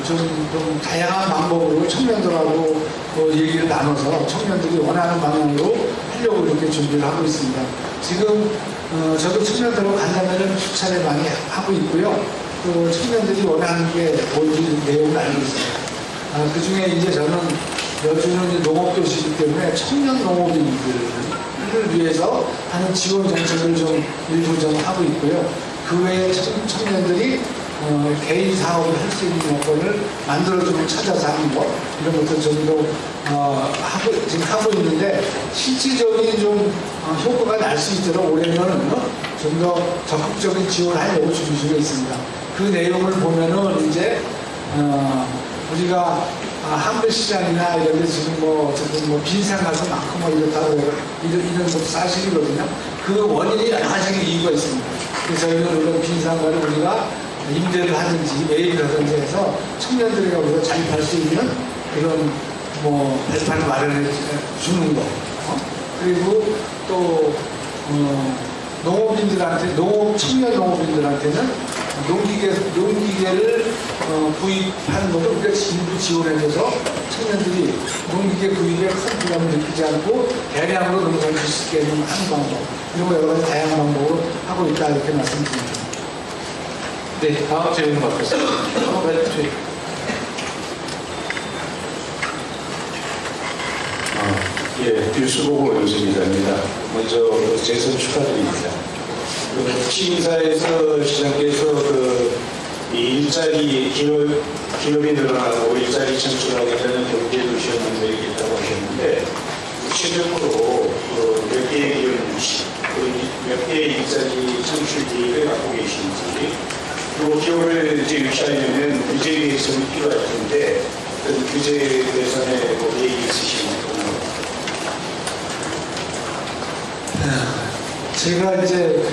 좀 다양한 방법으로 청년들하고 얘기를 나눠서 청년들이 원하는 방향으로 하려고 이렇게 준비를 하고 있습니다. 지금 저도 청년들하고 간담회를 수차례 많이 하고 있고요. 또 청년들이 원하는 게 뭔지 내용을 알고 있습니다. 그 중에 이제 저는 여주는 이제 농업도시이기 때문에 청년 농업인들을 위해서 하는 지원 정책을 좀 일부 좀 하고 있고요. 그 외에 청년들이 개인 사업을 할 수 있는 여건을 만들어주는 찾아서 하는 것 이런 것들 좀더 지금 하고 있는데 실질적인 좀 효과가 날 수 있도록 올해는 좀 더 적극적인 지원을 하려고 준비 중에 있습니다. 그 내용을 보면은 이제 우리가 한글시장이나 이런 데 지금 어쨌든 빈산 가서 많고 이렇다고 이런 것도 사실이거든요. 그 원인이 여러 가지 이유가 있습니다. 그래서 저희는 이런 빈산가를 우리가 임대를 하든지 매입을 하든지 해서 청년들이 여기서 자립할 수 있는 그런 발판을 마련해 주는 거. 그리고 또 농업인들한테 청년 농업인들한테는 농기계를 구입하는 것도 우리가 일부 지원해줘서 청년들이 농기계 구입에 큰 부담을 느끼지 않고 대량으로 농사를 질 수 있게 하는 방법 이런 거 여러 가지 다양한 방법으로 하고 있다 이렇게 말씀드립니다. 네, 다음 질문 받겠습니다. 뉴스보고 연수기자입니다. 먼저 재선 축하드립니다. 취임사에서 시장께서 이 일자리 기업이 늘어나고 일자리 창출하겠다는 경제도시의 만들기 있다고 하셨는데 구체적으로 몇 개의 기업 유치, 몇 개의 일자리 창출 계획을 갖고 계신지 그리고 기업을 이제 유치하려면 규제 개선이 필요할 텐데 그 규제 개선에 계획이 있으신가요? 제가 이제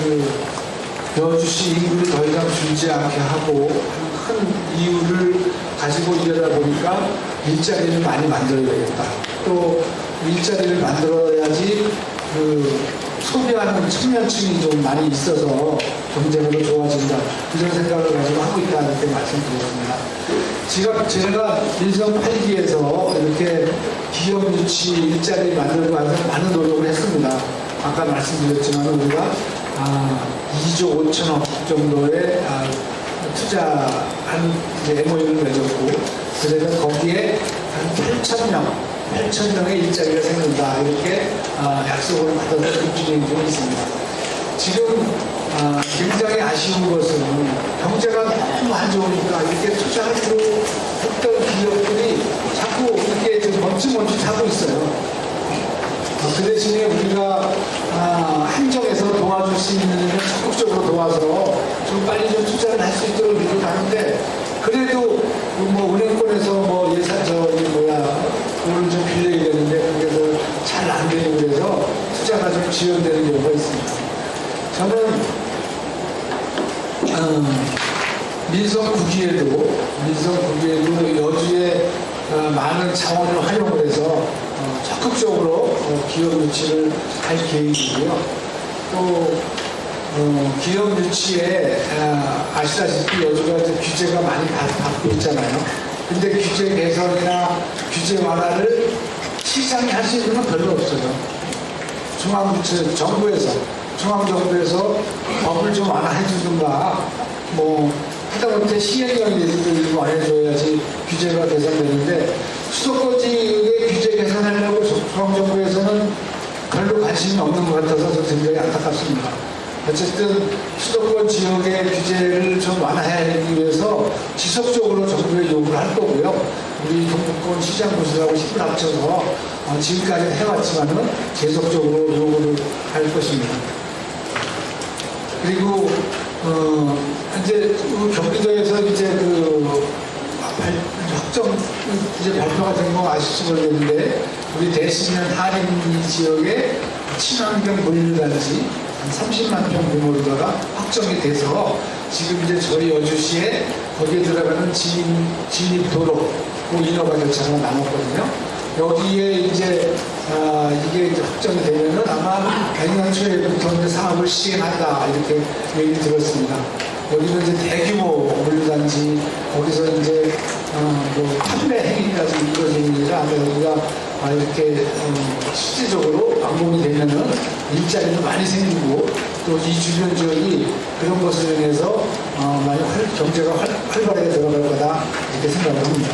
여주시 인구를 더 이상 줄지 않게 하고 큰 이유를 가지고 일하다 보니까 일자리를 많이 만들어야겠다. 또 일자리를 만들어야지 소비하는 청년층이 좀 많이 있어서 경제력이 좋아진다. 이런 생각을 가지고 하고 있다. 이렇게 말씀드렸습니다. 제가 민선 8기에서 이렇게 기업 유치 일자리 만들고 해서 많은 노력을 했습니다. 아까 말씀드렸지만 우리가 2조 5천억 정도의 투자한 MOU를 맺었고 그래서 거기에 한 8,000명의 일자리가 생긴다 이렇게 약속을 받아서 진행이 되고 있습니다. 지금 굉장히 아쉬운 것은 경제가 너무 안 좋으니까 이렇게 투자하기로 했던 기업들이 자꾸 이렇게 좀 멈칫하고 있어요. 그 대신에 우리가 행정에서 도와줄 수 있는 일을 적극적으로 도와서 좀 빨리 좀 투자를 할 수 있도록 이렇게 하는데 그래도 은행권에서 예산 돈을 좀 빌려야 되는데 그게 잘 안 되고 그래서 투자가 좀 지연되는 경우가 있습니다. 저는 민성구기에도 여주의 많은 자원을 활용을 해서 적극적으로 기업 유치를 할 계획이고요. 또 기업 유치에 아시다시피 여주가 이제 규제가 많이 받고 있잖아요. 근데 규제 개선이나 규제 완화를 시장이 할 수 있는 건 별로 없어요. 중앙정부에서 법을 좀 완화해 주든가 하다못해 시행령이 완화해줘야지 규제가 개선되는데 수도권 지역의 규제 개선하려고 중앙정부에서는 별로 관심이 없는 것 같아서 저 굉장히 안타깝습니다. 어쨌든 수도권 지역의 규제를 좀 완화하기 위해서 지속적으로 정부에 요구를 할 거고요. 우리 경북권 시장구슬하고 힘을 합쳐서 지금까지 해왔지만은 계속적으로 요구를 할 것입니다. 그리고 이제 경기도에서 이제 확정 이제 발표가 된 거 아실지 모르겠는데 우리 대시면 하림 지역에 친환경 물류단지 한 30만 평 규모로다가 확정이 돼서 지금 이제 저희 여주시에 거기에 들어가는 진입도로 그 인허가 절차가 남았거든요. 여기에 이제 이게 이제 확정이 되면은 아마 내년 초에부터 이제 사업을 시행한다 이렇게 얘기 들었습니다. 여기는 이제 대규모 물류단지 거기서 이제 판매 행위까지 이루어지는 일이라 아마 여기가 이렇게 실질적으로 완공이 되면은 일자리도 많이 생기고 또 이 주변 지역이 그런 것을 인해서 많이 경제가 활발하게 들어갈 거다 이렇게 생각을 합니다.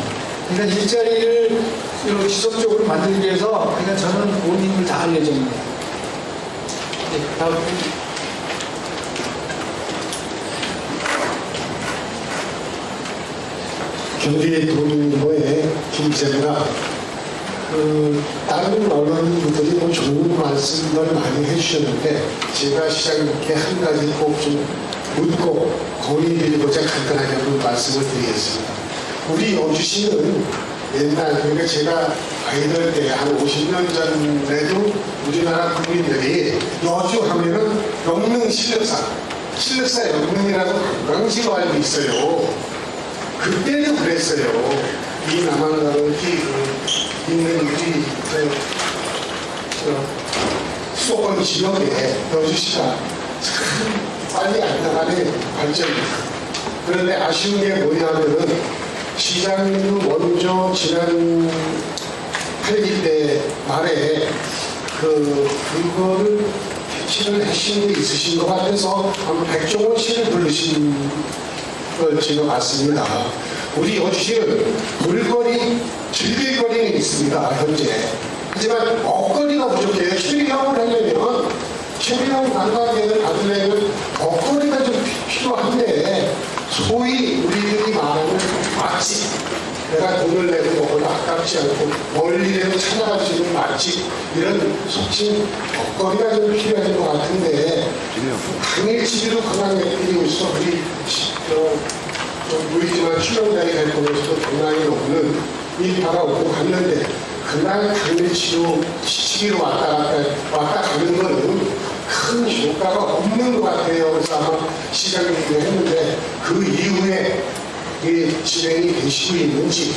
그러니까 일자리를 지속적으로 만들기 위해서 그러니까 저는 온 힘을 다할 예정입니다. 네, 다음. 경기도민모의 김재입니다. 다른 언론분들이 좋은 말씀들 많이 해주셨는데 제가 시장님께 한 가지 꼭 좀 묻고 건의드리고자 간단하게 한번 말씀을 드리겠습니다. 우리 여주시는 옛날 그러니까 제가 아이들 때 한 50년 전에도 우리나라 국민들이 여주 하면은 영릉 실력사 영릉이라고 관광지로 알고 있어요. 그때는 그랬어요. 이 남한강을 있는 우리 수도권 지역에 여주시가 참 빨리 안 나가는 발전입니다. 그런데 아쉬운 게 뭐냐면은 시장님도 먼저 지난 8일 때 말에 그거를 캐치를 하신 게 있으신 것 같아서 아마 백종원 씨를 부르신 걸 제가 봤습니다. 우리 여주시는 볼거리, 즐길거리는 있습니다, 현재. 하지만 먹거리가 부족해요. 출경을 하려면, 출경 관광객을 받으려면 먹거리가 좀 필요한데, 소위 우리들이 말하는 맛집, 내가 돈을 내고 먹어도 아깝지 않고 멀리라도 찾아갈 수 있는 맛집, 이런 속칭 먹거리가 좀 필요한 것 같은데, 당일치기로 관광객들이 오셔서 우리 보이지만 출연자리 갈 거에서도 장난이 없는 일파가 오고 갔는데 그날 당일치로 시치기로 왔다 가는 거는 큰 효과가 없는 것 같아요. 그래서 아마 시장님도 했는데 그 이후에 이게 진행이 되시고 있는지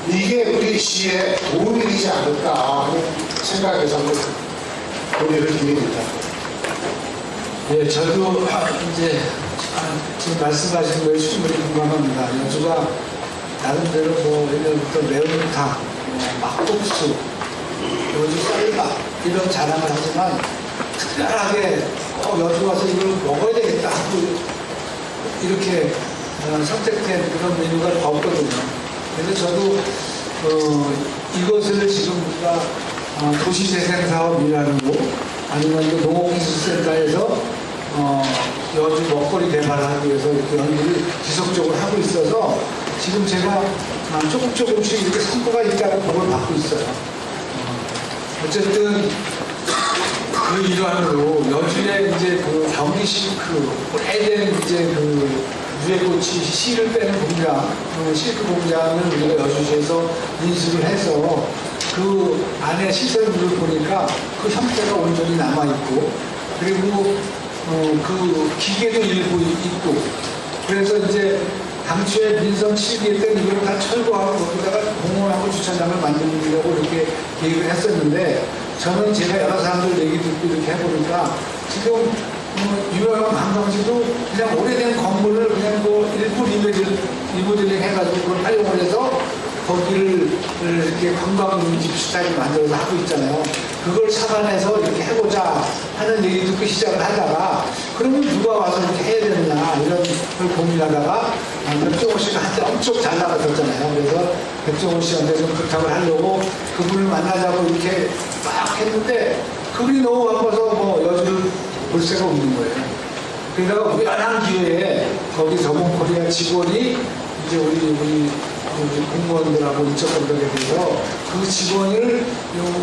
이게 우리 시에 도움이 되지 않을까 하는 생각에서 한번 고민을 드립니다. 예, 저도 이제 지금 말씀하신 거에 충분히 공감합니다. 여주가 나름대로 예전부터 매운탕, 막국수, 여주 쌀밥 이런 자랑을 하지만 특별하게 여주 와서 이걸 먹어야 되겠다 하고 이렇게 선택된 그런 메뉴가 없거든요. 그래서 저도 이것을 지금 우리가 도시재생사업이라는 거 아니면 이거 농업기술센터에서 여주 먹거리 개발하기 위해서 이렇게 연구를 지속적으로 하고 있어서 지금 제가 조금씩 이렇게 성과가 있다는 법을 받고 있어요. 어쨌든 그 일환으로 여주에 이제 경기시 오래된 이제 유해꽃이 씨를 빼는 공장, 실크 공장을 우리가 여주시에서 인수를 해서 그 안에 시설물을 보니까 그 형태가 온전히 남아있고 그리고 그 기계도 일부 있고 그래서 이제 당초에 민선 7기 때 이걸 다 철거하고 거기다가 공원하고 주차장을 만들려고 이렇게 계획을 했었는데 저는 제가 여러 사람들 얘기 듣고 이렇게 해보니까 지금 유명한 관광지도 그냥 오래된 건물을 그냥 뭐 일부 리모델링 해가지고 그걸 활용을 해서 거기를 이렇게 관광집 스타일을 만들어서 하고 있잖아요. 그걸 사관해서 이렇게 해보자 하는 얘기 듣고 시작을 하다가 그러면 누가 와서 이렇게 해야 되느냐 이런 걸 고민하다가 백종원 씨가 한때 엄청 잘 나가셨잖아요. 그래서 백종원 씨한테 좀 부탁을 하려고 그분을 만나자고 이렇게 막 했는데 그분이 너무 바빠서 뭐 여주를 볼 새가 없는 거예요. 그러다가 우연한 기회에 거기 더본코리아 직원이 이제 우리 공무원들하고 인적 감독에 대해서 그 직원을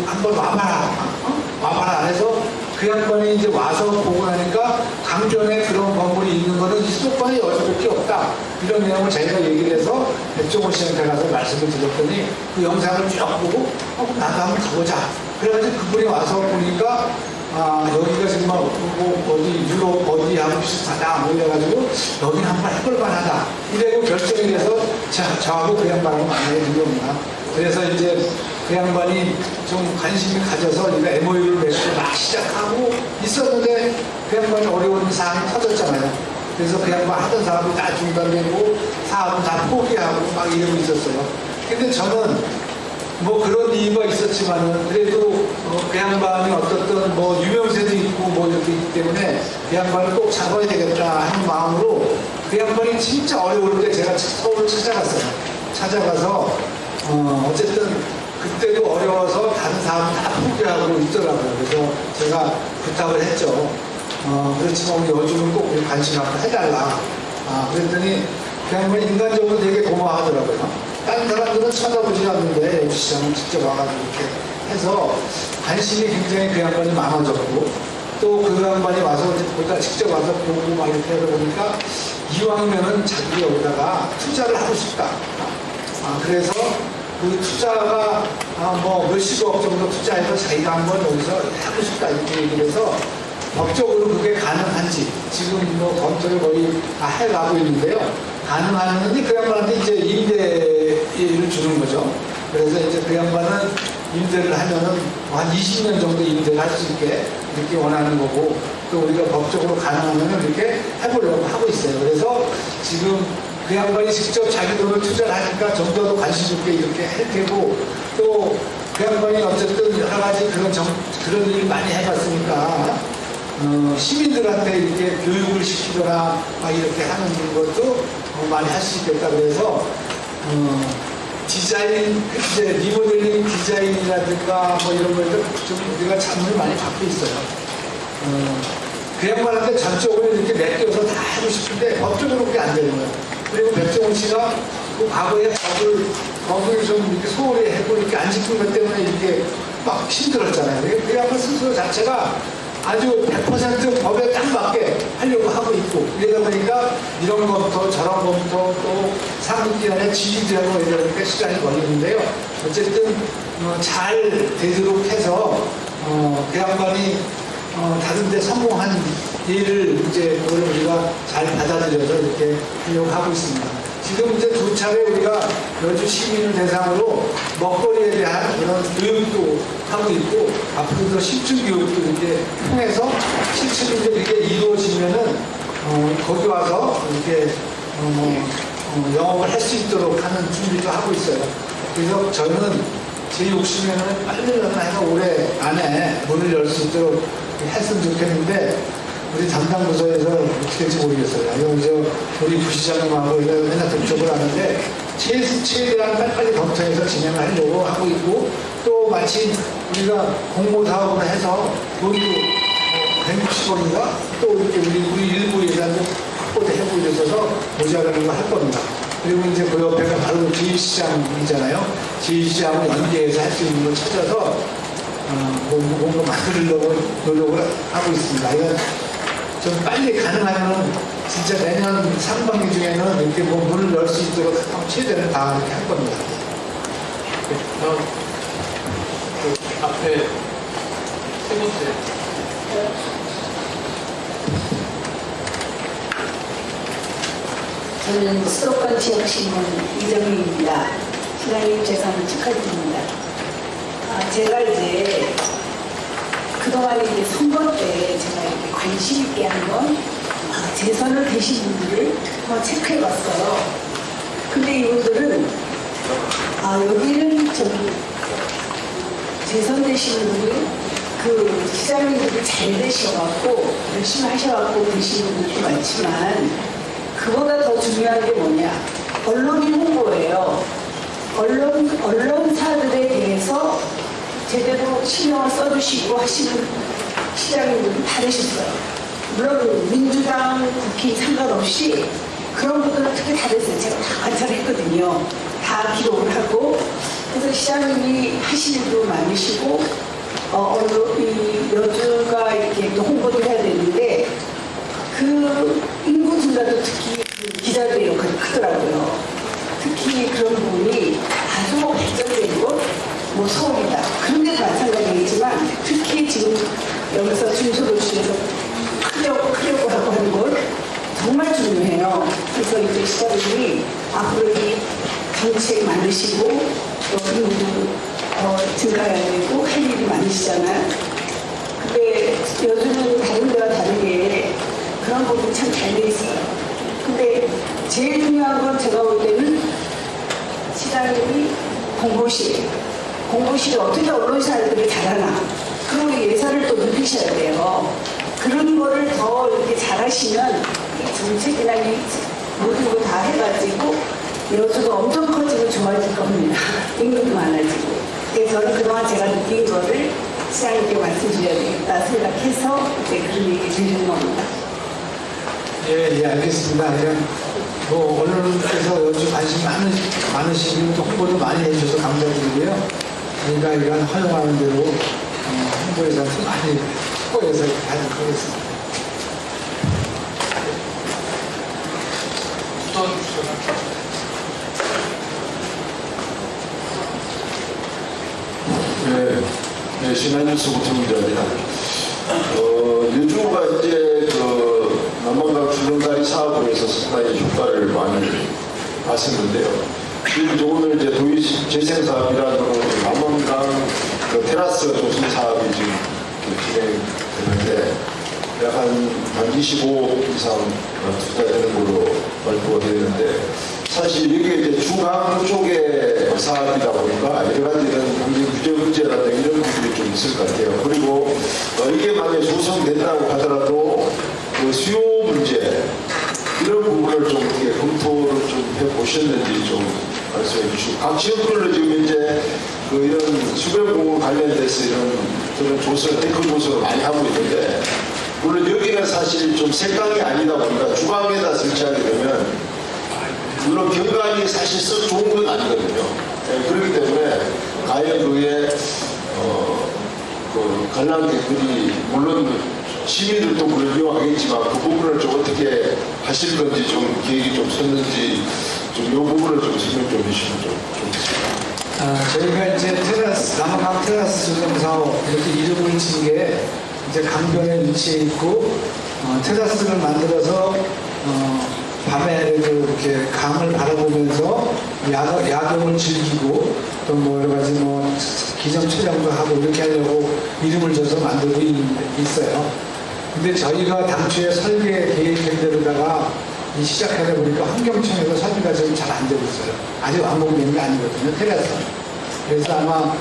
한번 와봐라 해서 그 양반이 이제 와서 보고 나니까 강변에 그런 건물이 있는 거는 이 수도권에 여주밖에 없다 이런 내용을 저희가 얘기를 해서 백종원 씨한테 가서 말씀을 드렸더니 그 영상을 쭉 보고 나도 한번 가보자 그래가지고 그분이 와서 보니까 여기가 정말 어디 유럽 어디하고 비슷하다 뭐 이래가지고 여기는 한번 해볼만 하다 이래고 결정이 돼서 저하고 그 양반하고 만나게 된 겁니다. 그래서 이제 그 양반이 좀 관심이 가져서 우리가 MOU를 맺고 막 시작하고 있었는데 그 양반이 어려운 사항이 터졌잖아요. 그래서 그 양반 하던 사업이 다 중단되고 사업은 다 포기하고 막 이러고 있었어요. 근데 저는 뭐 그런 이유가 있었지만은 그래도 그 양반이 어떻든 뭐 유명세도 있고 뭐 이렇게 있기 때문에 그 양반을 꼭 잡아야 되겠다 하는 마음으로 그 양반이 진짜 어려울 때 제가 서울을 찾아갔어요. 찾아가서 어쨌든 그때도 어려워서 다른 사람 다 포기하고 있더라고요. 그래서 제가 부탁을 했죠. 그렇지만 우리 여주는 꼭 우리 관심 갖고 해달라. 그랬더니 그 양반이 인간적으로 되게 고마워하더라고요. 다른 사람들은 쳐다보지 않는데 여주시장은 직접 와가지고 이렇게 해서 관심이 굉장히 그 양반이 많아졌고 또 그 양반이 와서 보다 직접 와서 보고 막 이렇게 하다 보니까 이왕이면은 자기 여기다가 투자를 하고 싶다. 그래서 그 투자가 뭐 몇십억 정도 투자해서 자기가 한번 여기서 하고 싶다 이렇게 얘기를 해서 법적으로 그게 가능한지 지금 뭐 검토를 거의 다 해가고 있는데요. 가능하는데 그 양반한테 이제 임대를 주는 거죠. 그래서 이제 그 양반은 임대를 하면은 한 20년 정도 임대를 할 수 있게 이렇게 원하는 거고 또 우리가 법적으로 가능하면 이렇게 해보려고 하고 있어요. 그래서 지금 그 양반이 직접 자기 돈을 투자를 하니까 좀 더 관심 있게 이렇게 할 테고 또 그 양반이 어쨌든 여러 가지 그런 일 많이 해봤으니까 시민들한테 이렇게 교육을 시키거나 막 이렇게 하는 것도 많이 할 수 있겠다. 그래서 디자인, 이제 리모델링 디자인이라든가 뭐 이런 거에도 좀 우리가 자문을 많이 받고 있어요. 그 양반한테 전적으로 이렇게 맡겨서 다 하고 싶은데 법적으로 그게 안 되는 거예요. 그리고 백종원 씨가 그 과거에 법을 좀 이렇게 소홀히 했고 이렇게 안 지킨 것 때문에 이렇게 막 힘들었잖아요. 그 양반 스스로 자체가 아주 100% 법에 딱 맞게 하려고 하고 있고 이러다 보니까 이런 것부터 저런 것부터 또 상급기관에 지휘되고 이러니까 시간이 걸리는데요. 어쨌든 잘 되도록 해서 그 양반이 다른 데 성공한 일을 이제 그걸 우리가 잘 받아들여서 이렇게 하려고 하고 있습니다. 지금 이제 두 차례 우리가 여주 시민을 대상으로 먹거리에 대한 그런 교육도 하고 있고 앞으로도 실증 교육도 이렇게 통해서 실증이 이제 이게 이루어지면은 거기 와서 이렇게 영업을 할 수 있도록 하는 준비도 하고 있어요. 그래서 저는 제 욕심에는 빨리 해서 올해 안에 문을 열 수 있도록 했으면 좋겠는데 우리 담당 부서에서 어떻게 될지 모르겠어요. 이제 우리 부시장님하고 맨날 접촉을 하는데 최대한 빨리 검토해서 진행을 하려고 하고 있고 또 마침 우리가 공모 사업을 해서 돈도 160원인가 또 이렇게 우리 일부 예산도 확보도 해보고 있어서 모자라는 걸 할 겁니다. 그리고 이제 그 옆에가 바로 제2시장이잖아요. 제2시장을 연계해서 할 수 있는 걸 찾아서 뭔가 만들려고 노력을 하고 있습니다. 이건 좀 빨리 가능하면 진짜 내년 상반기 중에는 이렇게 문을 열 수 있도록 최대한 다 이렇게 할 겁니다. 그 앞에 세 번째. 저는 수도권 지역신문 이정희입니다. 시장님 재선을 축하드립니다. 제가 이제 그동안 이제 선거 때 제가 이렇게 관심 있게 한번 재선을 되신 분들을 한번 체크해봤어요. 근데 이분들은 여기는 저기 재선되신 분이 그 시장님들이 잘 되셔갖고 열심히 하셔갖고 되신 분들도 많지만 그보다 더 중요한 게 뭐냐? 언론인 홍보예요. 언론사들에 대해서 제대로 신경을 써주시고 하시는 시장님들이 다르셨어요. 물론 민주당, 국힘 상관없이 그런 분들은 특히 다르세요. 제가 다 관찰했거든요. 다 기록을 하고 그래서 시장님이 하실 일도 많으시고 이 여주가 이렇게 또 홍보를 해야 되는데 그 인구 증가도 특히 기자들의 역할이 크더라고요. 특히 그런 부분이 아주 발전된 곳, 서울이다. 그런 데도 마찬가지겠지만 특히 지금 여기서 중소도시에서 크려고 하고 하는 곳 정말 중요해요. 그래서 이제 시장님이 앞으로 이 정책 많으시고 또 인구도 증가해야 되고 할 일이 많으시잖아요. 근데 요즘은 다른 데와 다르게 그런 부분이 참 잘 돼 있어요. 근데 제일 중요한 건 제가 볼 때는 시장님이 공보실이 어떻게 언론사들이 잘하나 그리고 예산을 또 늘리셔야 돼요. 그런 거를 더 이렇게 잘하시면 정책이나 이 모든 거 다 해가지고 여주가 엄청 커지고 좋아질 겁니다. 인구도 많아지고. 그래서 저는 그동안 제가 느낀 거를 시장님께 말씀드려야 되겠다 생각해서 이제 그런 얘기 드리는 겁니다. 예, 알겠습니다. 그냥 언론께서 여주 관심 많으시고 또 홍보도 많이 해주셔서 감사드리고요. 저희가 이런 허용하는 대로 홍보에서 많이 홍보해서 하도록 하겠습니다. 네, 신한뉴스 고태문자입니다. 여주가 이제 남한강 출렁다리 사업에서 상당히 효과를 많이 봤었는데요. 오늘 이제 도시재생 사업이라는 남한강 테라스 조성 사업이 지금 진행되는데 약 한 25억 이상 투자되는 걸로 발표가 되는데 사실 이게 이제 중앙 쪽의 사업이다 보니까 여러 가지 이런 규제 문제라든가 이런 부분이 좀 있을 것 같아요. 그리고 이게 만약에 조성된다고 하더라도 그 수요 문제 이런 부분을 좀 어떻게 검토를 좀 해보셨는지 좀 말씀해 주시고 각 지역별로 지금 현재 이런 수변공원 관련돼서 이런 조성, 테크 조성을 많이 하고 있는데 물론 여기는 사실 좀 색강이 아니다 보니까 주방에다 설치하게 되면 물론 경관이 사실 썩 좋은 건 아니거든요. 그렇기 때문에 과연 그게 관람객들이 물론 시민들도 물론 이용하겠지만 그 부분을 좀 어떻게 하실 건지 좀 계획이 좀 섰는지 좀 이 부분을 좀 설명 좀 해주시면 좀 좋겠습니다. 저희가 이제 남한강 테라스 조성 사업 이렇게 이름을 진 게 이제 강변에 위치해 있고 테라스를 만들어서 밤에 이렇게 강을 바라보면서 야경을 즐기고 또 여러 가지 기념 촬영도 하고 이렇게 하려고 이름을 줘서 만들고 있어요. 근데 저희가 당초에 설계 계획한 대로다가 시작하다 보니까 환경청에서 설계가 지금 잘 안 되고 있어요. 아직 완공된 게 아니거든요, 테라스는. 그래서 아마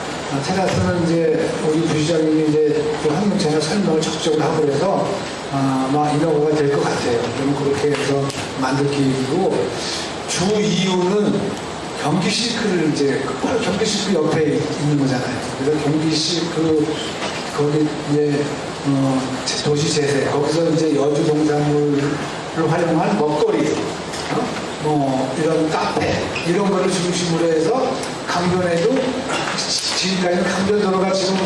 테라스는 이제 우리 부시장님이 이제 그 환경청에 설명을 적극적으로 하고 그래서 아마 인허가가 될 것 같아요. 그럼 그렇게 해서 만들 계획이고 주 이유는 경기시크를 이제 경기시크 옆에 있는 거잖아요. 그래서 경기시크 거기 이제 도시재생 거기서 이제 여주 농산물을 활용한 먹거리 이런 카페 이런 거를 중심으로 해서 강변에도 지금까지는 강변도로가 지금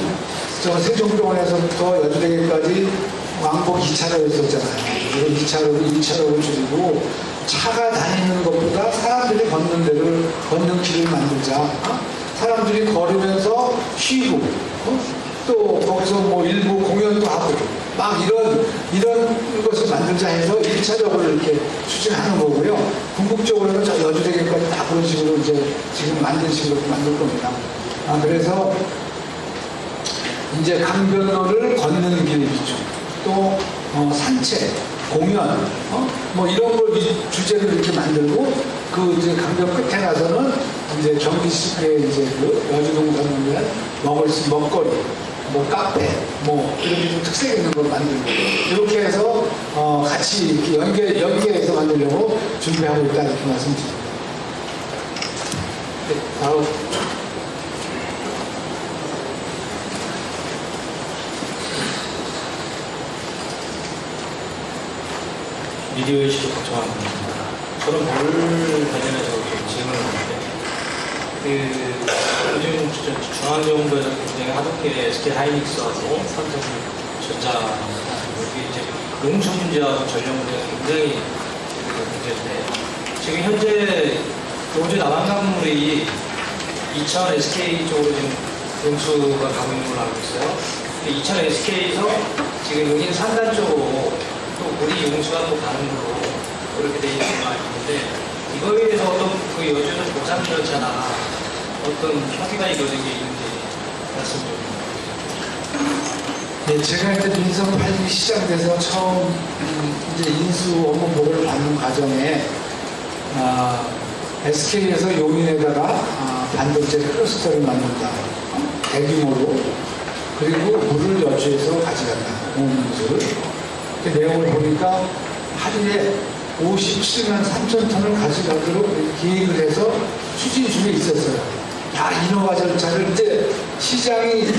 세종병원에서부터 여주대교까지 왕복 2차로였었잖아요. 그리고 1차로를 줄이고 차가 다니는 것보다 사람들이 걷는 길을 만들자. 사람들이 걸으면서 쉬고 또 거기서 일부 공연도 하고 막 이런 것을 만들자 해서 1차적으로 이렇게 추진하는 거고요. 궁극적으로는 저 여주대교까지 다 그런 식으로 이제 지금 만든 식으로 만들 겁니다. 그래서 이제 강변로를 걷는 길 비중, 또 산책, 공연, 뭐 이런 걸 주제로 이렇게 만들고 그 이제 강변 끝에 가서는 이제 경기시의 이제 그 여주동산을 먹거리, 뭐 카페, 뭐 이런 좀 특색 있는 걸 만들고 이렇게 해서 같이 이렇게 연계해서 만들려고 준비하고 있다 이렇게 말씀드립니다. 네, 다음. 미디어의 시도 걱정합니다. 저는 뭘 관련해서 좀 질문을 하는데, 요즘 중앙정부에서 굉장히 하드캐리 SK 하이닉스하고 삼성전자, 여기 이제 용수 문제하고 전력 문제가 굉장히 문제인데, 지금 현재 용주 남한강물이 2000 SK 쪽으로 지금 용수가 가고 있는 걸로 알고 있어요. 2000 SK에서 지금 여기는 산단 쪽으로 또 물이 용수가 또 가는 걸로 그렇게 돼 있는 거 알겠는데, 이거에 대해서 어떤 그 여주는 고산이었잖아. 어떤 협의가 이루어진 게 있는지 말씀 좀. 네, 제가 이제 민선 8기 시작돼서 처음 이제 인수 업무 보고를 받는 과정에 SK에서 용인에다가 반도체 클러스터를 만든다. 대규모로. 그리고 물을 여주에서 가져간다. 공물을. 그 내용을 보니까 하루에 57만 3천 톤을 가져가도록 기획을 해서 추진 중에 있었어요. 인허가 절차를 이제 시장이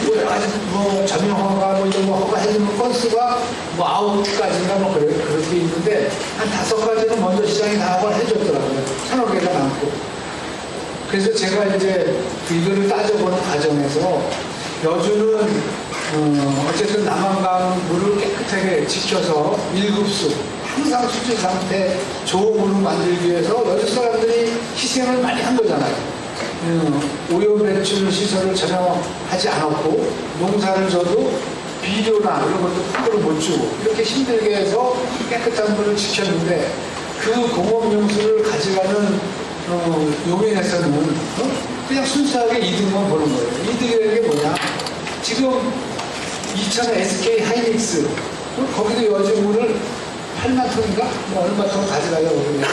뭐 점용허가 뭐 이런 거 허가해주는 건수가 뭐 9가지인가 뭐 그렇게 있는데 한 5가지는 먼저 시장이 다 허가를 해줬더라고요. 1,000억 개가 많고. 그래서 제가 이제 이거를 따져보는 과정에서 여주는 어쨌든 남한강 물을 깨끗하게 지켜서 1급수 항상 수질 상태 좋은 물을 만들기 위해서 여주 사람들이 희생을 많이 한 거잖아요. 오염 배출 시설을 전혀 하지 않았고 농사를 져도 비료나 이런 것도 함부로 못 주고 이렇게 힘들게 해서 깨끗한 물을 지켰는데 그 공업용수를 가져가는 용인에서는 그냥 순수하게 이득만 보는 거예요. 이득이라는 게 뭐냐? 지금 2000에 SK 하이닉스 거기도 여주물을 8만 톤인가? 뭐 얼마 톤 가져가려고 그러냐.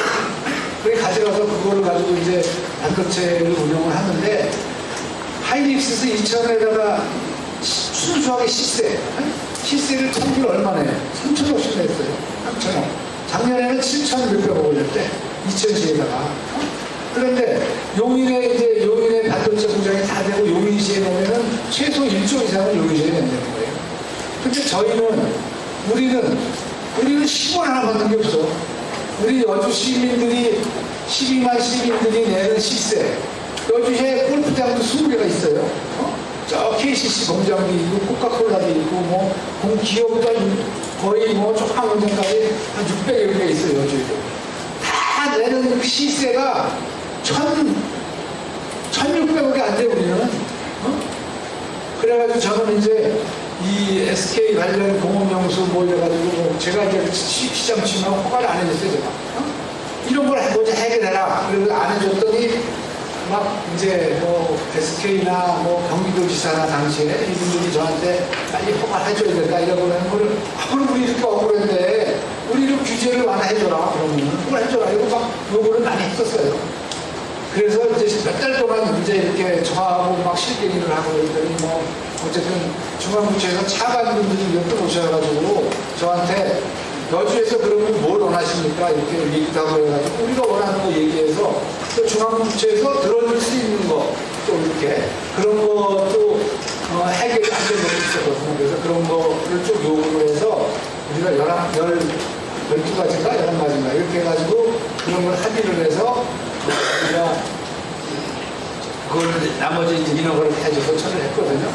그래 가져가서 그거를 가지고 이제 반도체를 운영을 하는데 하이닉스에서 2000에다가 순수하게 시세를 천길 얼마 내요? 3,000억씩 냈어요. 3,000억. 작년에는 7,000 몇백억 올렸대. 2000시에다가. 그런데 용인의 반도체 공장이 다 되고 용인시에 보면은 최소 1조 이상을 용인시에 낸다는 거예요. 근데 우리는 10원 하나 받는 게 없어. 우리 여주 시민들이 12만 시민들이 내는 시세. 여주에 골프장도 20개가 있어요. 저 KCC 공장도 있고 코카콜라도 있고 뭐 기업도 거의 뭐 조그만 공장까지 한 600여 개 있어요. 여주에도. 다 내는 시세가 1,600억이 안 돼, 우리는. 그래가지고 저는 이제 이 SK 관련 공업용수 뭐 이래가지고 제가 이제 시장 치면 허가를 안 해줬어요, 제가. 이런 걸 먼저 해결해라. 그래서 안 해줬더니 막 이제 뭐 SK나 뭐 경기도지사나 당시에 이분들이 저한테 빨리 허가해줘야 된다 이러고 하는 거를 우리 이렇게 억울한데 우리 이런 규제를 완화해줘라. 그러면 그걸 해줘라. 이거 막 요구를 많이 했었어요. 그래서 이제 몇 달 동안 이제 이렇게 저하고 막 실갱이를 하고 그랬더니 뭐 어쨌든 중앙부처에서 차관분들이 몇 분 오셔가지고 저한테 여주에서 그러면 뭘 원하십니까? 이렇게 얘기도 하고 해가지고 우리가 원하는 거 얘기해서 또 중앙부처에서 들어줄 수 있는 거 또 이렇게 그런 것도 해결이 안 된 것도 있었거든요. 그래서 그런 거를 좀 요구를 해서 우리가 12가지인가 11가지인가 이렇게 해가지고 그런 걸 합의를 해서 우리가 그걸 나머지 이제 인허가를 해줘서 처리를 했거든요.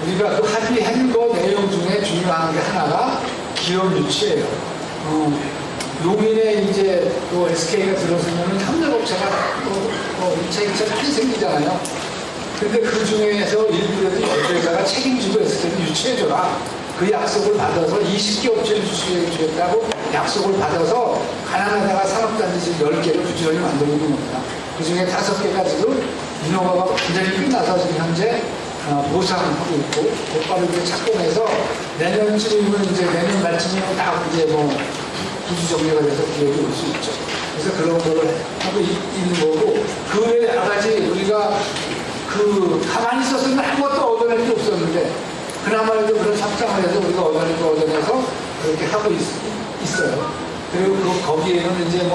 우리가 그 합의한 거 내용 중에 중요한 게 하나가 기업 유치예요. 용인에 이제 또 SK가 들어서면은 협력업체가 또 1차, 2차 많이 생기잖아요. 근데 그 중에서 일부라도 여주에다가 책임지고 SK를 유치해줘라. 그 약속을 받아서 20개 업체를 주겠다고 약속을 받아서 가나다가 산업단지 10개를 부지런히 만들고 있는 겁니다. 그 중에 5개가 지금 인허가가 완전히 끝나서 지금 현재 보상하고 있고 곧바로 이제 착공해서 내년쯤이면 이제 내년 말쯤이면 딱 이제 뭐 부지 정리가 돼서 기업이 올 수 있죠. 그래서 그런 거를 하고 있는 거고 그 외에 여러 가지 우리가 가만히 있었으면 아무것도 얻어낼 게 없었는데 그나마도 그런 확장을 해서 우리가 얻어낼 거 얻어내서 그렇게 하고 있어요. 그리고 거기에는 이제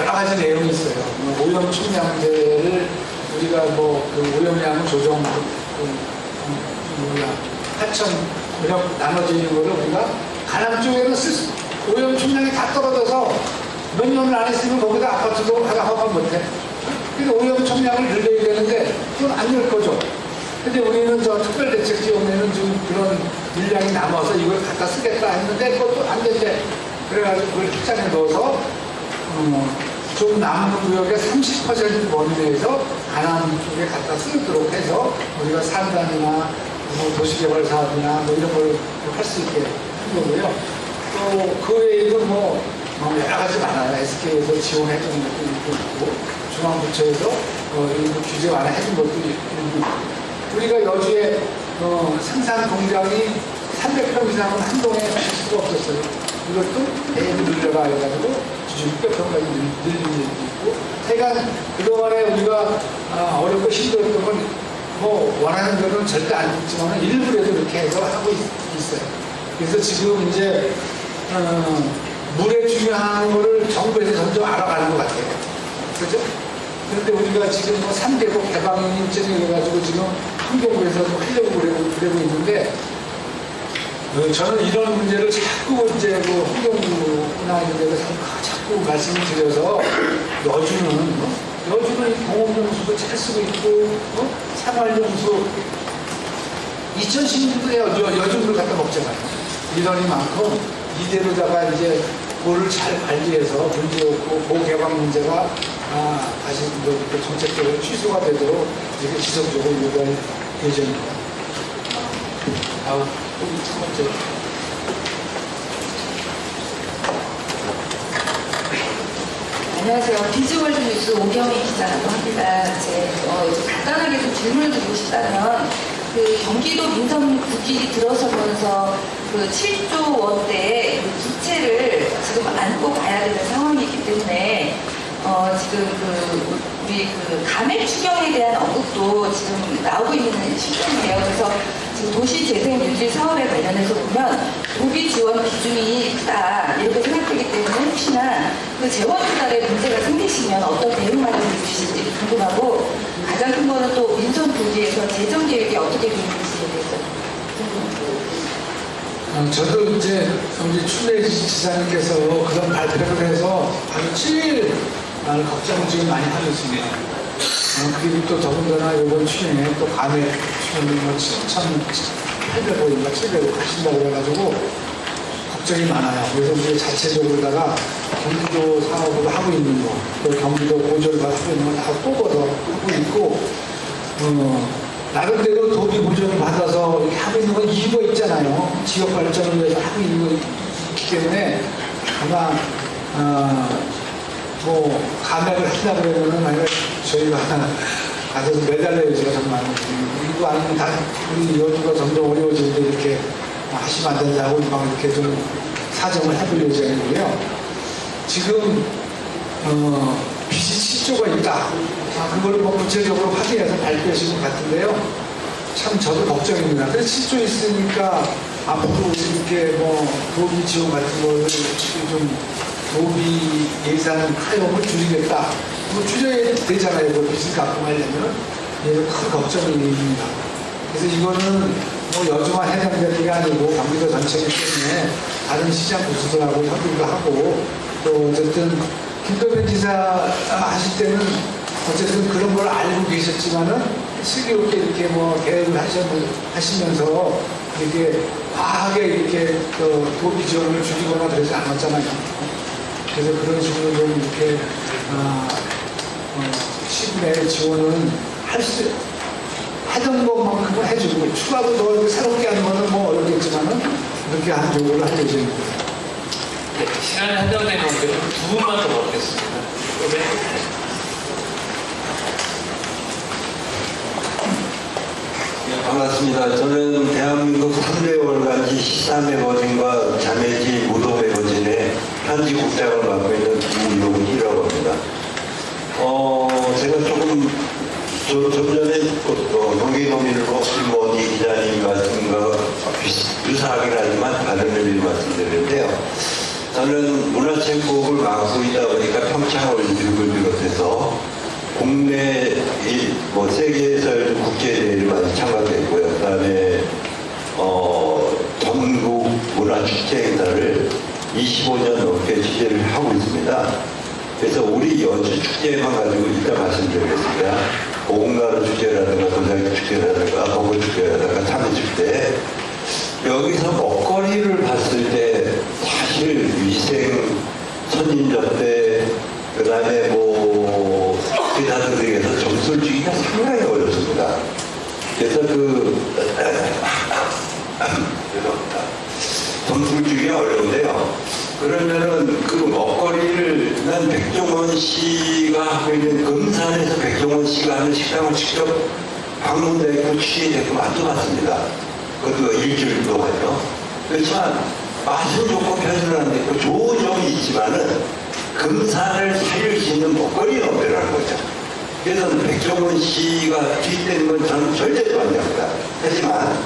여러 가지 내용이 있어요. 오염 총량제를 우리가 오염량을 조정, 하천, 오염 나눠져 있는 거를 우리가 가남 쪽에는 오염 총량이 다 떨어져서 몇 년을 안 했으면 거기다 아파트도 하나 허가 못해. 근데 오염 총량을 늘려야 되는데 그건 안 늘 거죠. 근데 우리는 저 특별대책지원에는 지금 그런 물량이 남아서 이걸 갖다 쓰겠다 했는데 그것도 안 된대. 그래가지고 그걸 입장에 넣어서 좀 남은 구역의 30% 범위내에서 가남 쪽에 갖다 쓰도록 해서 우리가 산단이나 도시개발 사업이나 이런 걸 할 수 있게 한 거고요. 또 그 외에도 여러 가지 많아요. SK에서 지원해 주는 것도 있고 중앙부처에서 일부 규제 완화해 준 것도 있고 우리가 여주에 생산 공장이 300평 이상은 한동에 줄 수가 없었어요. 이것도 대비 늘려가 해가지고 600평까지 늘린 일도 있고 하여간 그동안에 우리가 어렵고 힘들었던 건 원하는 대로는 절대 안 됐지만 일부라도 이렇게 해서 하고 있어요. 그래서 지금 이제 물의 중요한 거를 정부에서 점점 알아가는 것 같아요. 그죠? 그런데 우리가 지금 3개국 개방인증을 해가지고 지금 환경부에서도 하려고 그러고 있는데 저는 이런 문제를 자꾸 이제 환경부나 이런 데서 자꾸 말씀을 드려서 여주는 공업용수도 잘 쓰고 있고 생활용수 2016년에 여주를 갖다 먹잖아요. 인원이 많고 이대로다가 이제 그거를 잘 관리해서 문제 없고 고개방 문제가 다시 정책적으로 취소가 되도록 이렇게 지속적으로 요구할 예정입니다. 첫 번째. 안녕하세요. 비즈월드 뉴스 오경희 기자라고 합니다. 이제 간단하게 좀 질문을 드리고 싶다면 경기도 민선국이 들어서면서 7조 원대의 부채를 지금 안고 가야 되는 상황이기 때문에 지금 우리 감액 추경에 대한 언급도 지금 나오고 있는 시점이에요. 그래서 지금 도시재생 유지 사업에 관련해서 보면 도비 지원 비중이 크다 이렇게 생각되기 때문에 혹시나 재원 조달에 문제가 생기시면 어떤 대응 마련을 주실지 궁금하고 가장 큰 거는 또 민선 부지에서 재정 계획이 어떻게 되는지에 대해서 저도 이제 우리 추미애 지사님께서 그런 발표를 해서 아주 제일 걱정을 지금 많이 하고 있습니다. 그리고 또 더군다나 이번 추경에 또 감액 추경이 7,800원인가 700원 하신다고 해가지고 걱정이 많아요. 그래서 우리 자체적으로다가 경기도 사업을 하고 있는 거, 또 경기도 보조를 하고 있는 거 다 뽑아서 하고 있고, 나름대로 도비 보조를 받아서 이렇게 하고 있는 건 이유가 있잖아요. 지역 발전을 위해서 하고 있는 거 있기 때문에 아마 감액을 한다고 그러면은 만약 저희가 가서 매달려야죠 정말. 이거 아니면 다 우리 여주가 점점 어려워지는데 이렇게 하시면 안 된다고 막 이렇게 좀 사정을 해볼 예정이고요. 지금 빚이 7조가 있다. 그걸 구체적으로 확인해서 발표하신 것 같은데요. 참 저도 걱정입니다. 그래서 7조 있으니까 앞으로 이렇게 도비 지원 같은 거를 좀 도비 예산 사용을 줄이겠다. 줄여야 되잖아요. 빚을 갚고 하려면. 이게 큰 걱정입니다. 그래서 이거는 여주만 해당되는 게 아니고 경기도 전체이기 때문에 다른 시장 부서들하고 협의도 하고 또 어쨌든 김도변 지사 하실 때는 어쨌든 그런 걸 알고 계셨지만은 슬기롭게 이렇게 계획을 하시면서 이렇게 과하게 이렇게 도비 지원을 줄이거나 그러지 않았잖아요. 그래서 그런 식으로 좀 이렇게 시군의 지원은 하던 것만큼은 해주고 추가로 더 이렇게 새롭게 하는 거는 뭐 어렵겠지만은 그렇게 하는 쪽으로 할 예정입니다. 네, 시간이 한정된 만큼 두 분만 더 받겠습니다. 네, 반갑습니다. 저는 대한민국 3대 월간지 13회 거진과 자매지 무도회 거진의 현지국장을 맡고 있는 김용희라고 합니다. 제가 조금 좀 전에 농기노민일보 김원희 기자님 말씀과 유사하긴 하지만 다른 의미로 말씀드리는데요. 저는 문화체육국을 맡고 있다 보니까 평창올림픽을 비롯해서 국내 세계에서 국제대회를 많이 참가했고요. 그다음에 전국 문화축제 행사를 25년 넘게 취재를 하고 있습니다. 그래서 우리 연주 축제만 가지고 일단 말씀드리겠습니다. 오공나루 축제라든가 도자기 축제라든가 거구 축제라든가 참외축제 여기서 먹거리를 봤을 때 사실 위생, 선진접대, 그 다음에 기사들에게서 점수를 주기가 상당히 어렵습니다. 그래서 점수를 주기가 어려운데요. 그러면은 그 먹거리를 난 백종원 씨가 하고 있는 금산에서 백종원 씨가 하는 식당을 직접 방문했고 취재했고 맛도 봤습니다. 그것도 일주일 동안요. 그렇지만 맛은 좋고 편안한 데 있고 좋은 점이 있지만은 금산을 살릴 수 있는 먹거리가 없더라는 거죠. 그래서 백종원 씨가 투입되는 건 저는 절대 반대합니다. 하지만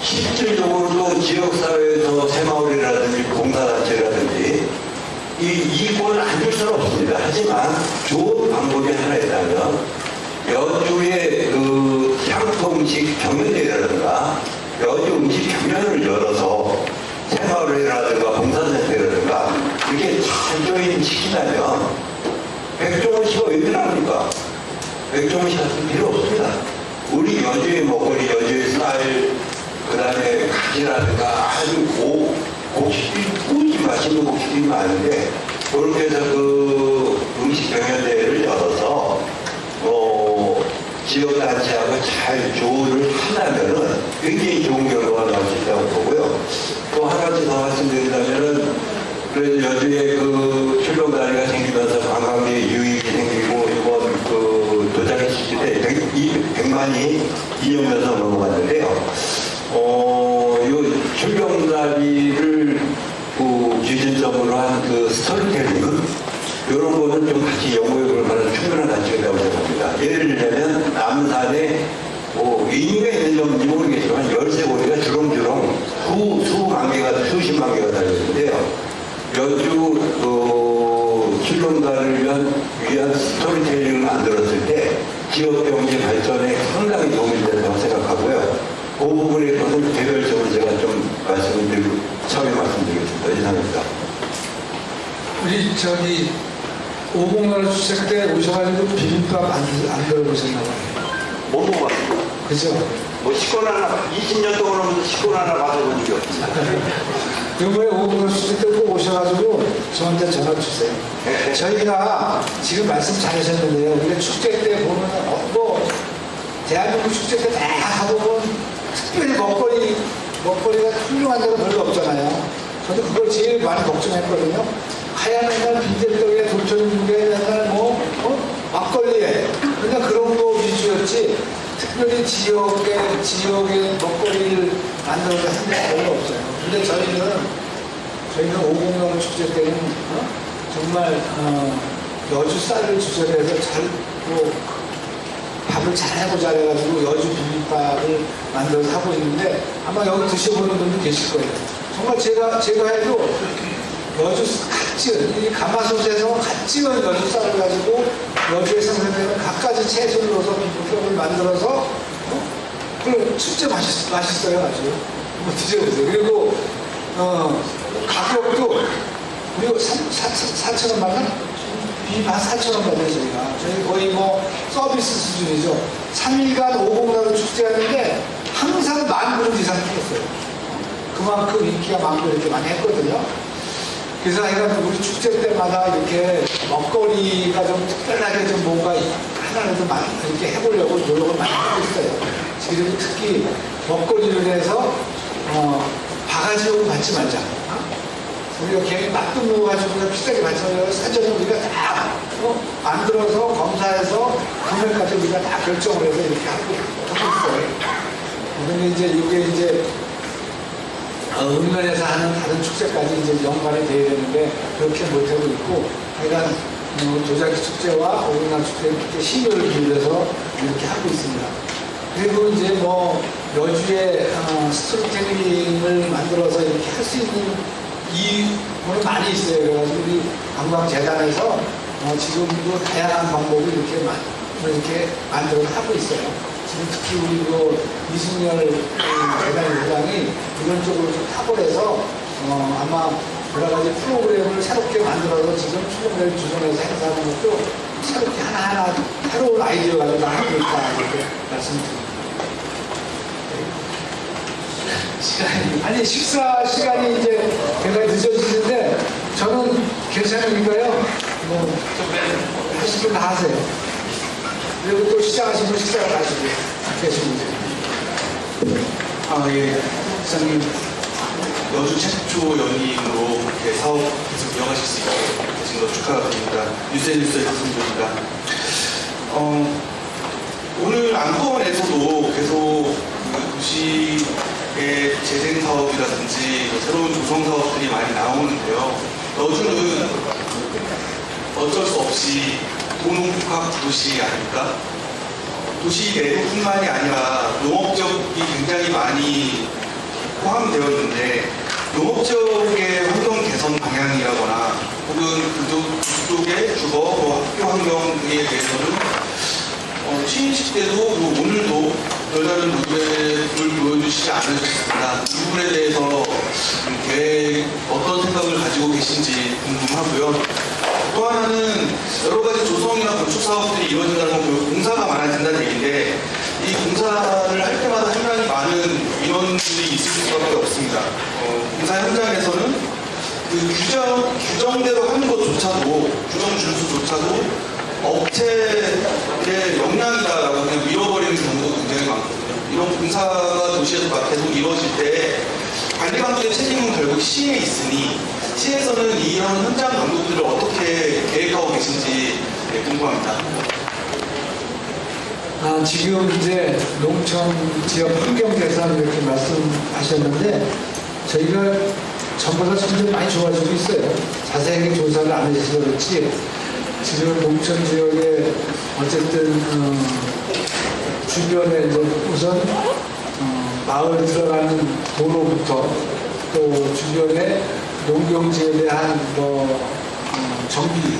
실질적으로도 지역사회에서 새마을이라든지 봉사단체라든지 이권을 안 줄 수는 없습니다. 하지만 좋은 방법이 하나 있다면 여주의 향토음식 경연대회라든가 여주 음식 경연을 열어서 새마을이라든가 봉사단체라든가 이렇게 잘 조인 시키다면 백종원 씨가 왜 필요합니까? 백종원 씨 같은 필요 없습니다. 우리 여주의 먹거리, 여주의 쌀, 그 다음에 가지라든가 아주 곡식들이 꾸지 맛있는 곡식들이 많은데 그렇게 해서 그 음식 경연대회를 열어서 지역단체하고 잘 조율을 한다면은 굉장히 좋은 결과가 나올 수 있다고 보고요. 또 한 가지 더 말씀드린다면은 그래서 여주에 그 출렁다리가 생기면서 관광객 유입이 생기고 이번 그 도자기 시기 때 100만이 이용해서 넘어갔는데요. 요 출렁다리를 기준점으로 한 그 스토리텔링 이런 거는 좀 같이 연구해 볼 만한 충분한 가치가 있다고 생각합니다. 예를 들자면 남산에 인유가 있는 점인지 모르겠지만 열쇠고리가 주렁주렁 수만 개가 수십만 개가 달렸는데요. 여주 출렁다리를 위한 스토리텔링을 만들었을 때 지역경제 발전에 상당히 도움이 된다고 생각하고요. 그 부분에 대해서는 개별적으로 제가 좀 처음에 말씀드리겠습니다. 이상입니다. 우리 오공나루 축제 때 오셔가지고 비빔밥 안 들어보셨나 봐요. 못 먹어봤습니다. 그죠? 식권 하나, 20년 동안 식권 하나 받아본 적이 없습니다. 이번에 오공나루 축제 때 꼭 오셔가지고 저한테 전화 주세요. 저희가 지금 말씀 잘하셨는데요. 우리가 축제 때 보면 대한민국 축제 때 다 가보면 특별히 먹거리가 훌륭한 데가 별로 없잖아요. 저도 그걸 제일 많이 걱정했거든요. 하얀 맨날 빈대떡에 돌천국에 맨날 막걸리에 그냥 그런 거 위주였지 특별히 지역의 먹거리를 만들어서 한 게 별로 없어요. 근데 저희는 오공나루 축제 때는 정말 여주 쌀을 주제로 해서 밥을 잘하고 잘해가지고 여주 비빔밥을 만들어서 하고 있는데 아마 여기 드셔보는 분도 계실 거예요. 정말 제가 해도 여주 갓지은, 이 가마솥에서 갓지은 여주 쌀을 가지고 여주에 생산되는 갖가지 채소를 넣어서 비빔밥을 만들어서 그걸 진짜 맛있어요. 아주 한번 드셔보세요. 그리고 가격도 그리고 4,000원 맞나? 비빔밥 4,000원 받아요. 저희 거의 서비스 수준이죠. 3일간 오공나루 축제하는데 항상 10,000그릇 이상 팔았어요. 그만큼 인기가 많고 이렇게 많이 했거든요. 그래서 우리 축제 때마다 이렇게 먹거리가 좀 특별하게 좀 뭔가 하나라도 이렇게 해보려고 노력을 많이 하고 있어요. 그리고 특히 먹거리를 해서 바가지로 받지 말자. 우리가 괜히 납품 가지고 비싸게 받잖아요. 사전에 우리가 다 만들어서 검사해서 금액까지 우리가 다 결정을 해서 이렇게 하고 있어요. 그런데 이제 이게 이제 음면에서 하는 다른 축제까지 이제 연관이 돼야 되는데 그렇게 못하고 있고, 하여간 도자기 축제와 오리날 축제는 이렇게 신경을 기울여서 이렇게 하고 있습니다. 그리고 이제 뭐 여주에 스토리텔링을 만들어서 이렇게 할 수 있는 이유는 많이 있어요. 그래가지고 우리 관광재단에서 지금도 다양한 방법을 이렇게 만들어 하고 있어요. 지금 특히 우리 이승열 재단 회장이 이런 쪽으로 좀 탁월해서 아마 여러 가지 프로그램을 새롭게 만들어서 지금 프로그램 주선해서 행사하는 것도 새롭게 하나하나 새로운 아이디어 가지고 하고 있다 이렇게 말씀드립니다. 아니 식사 시간이 이제 굉장히 늦어지는데 저는 괜찮으니까요. 뭐 하실 분 다 하세요. 그리고 또 시작하시면 식사를 가시고 계시면 돼요. 예. 시장님, 여주 최초 연인으로 이렇게 사업 계속 이어가실 수 있게 되신 거 축하드립니다. 뉴스의 박승조입니다. 오늘 안건에서도 계속 도시의 재생 사업이라든지 새로운 조성 사업들이 많이 나오는데요. 여주는 어쩔 수 없이 도농복합 도시 아닙니까? 도시 내부뿐만이 아니라 농업적이 굉장히 많이 포함되어 있는데, 농업적의 환경 개선 방향이라거나 혹은 그쪽의 주거, 학교 환경에 대해서는 취임식 때도 오늘도 별다른 모델을 보여주시지 않으셨습니다. 이 부분에 대해서 어떤 생각을 가지고 계신지 궁금하고요. 또 하나는 여러 가지 조성이나 건축 사업들이 이루어진다는 건 공사가 많아진다는 얘기인데, 이 공사를 할 때마다 상당히 많은 인원들이 있을 수밖에 없습니다. 공사 현장에서는 그 규정대로 하는 것조차도, 규정 준수조차도 업체의 역량이다라고 그냥 밀어버리는 경우도 굉장히 많거든요. 이런 공사가 도시에서 계속 이루어질 때 관리 감독의 책임은 결국 시에 있으니, 시에서는 이런 현장 감독들을 어떻게 계획하고 계신지 궁금합니다. 지금 이제 농촌 지역 환경 개선 이렇게 말씀하셨는데, 저희가 전보다 점점 많이 좋아지고 있어요. 자세하게 조사를 안 해주셔서 그렇지, 지금 농촌 지역에 어쨌든 주변에 이제 우선 마을 들어가는 도로부터 또 주변에 농경지에 대한 정비,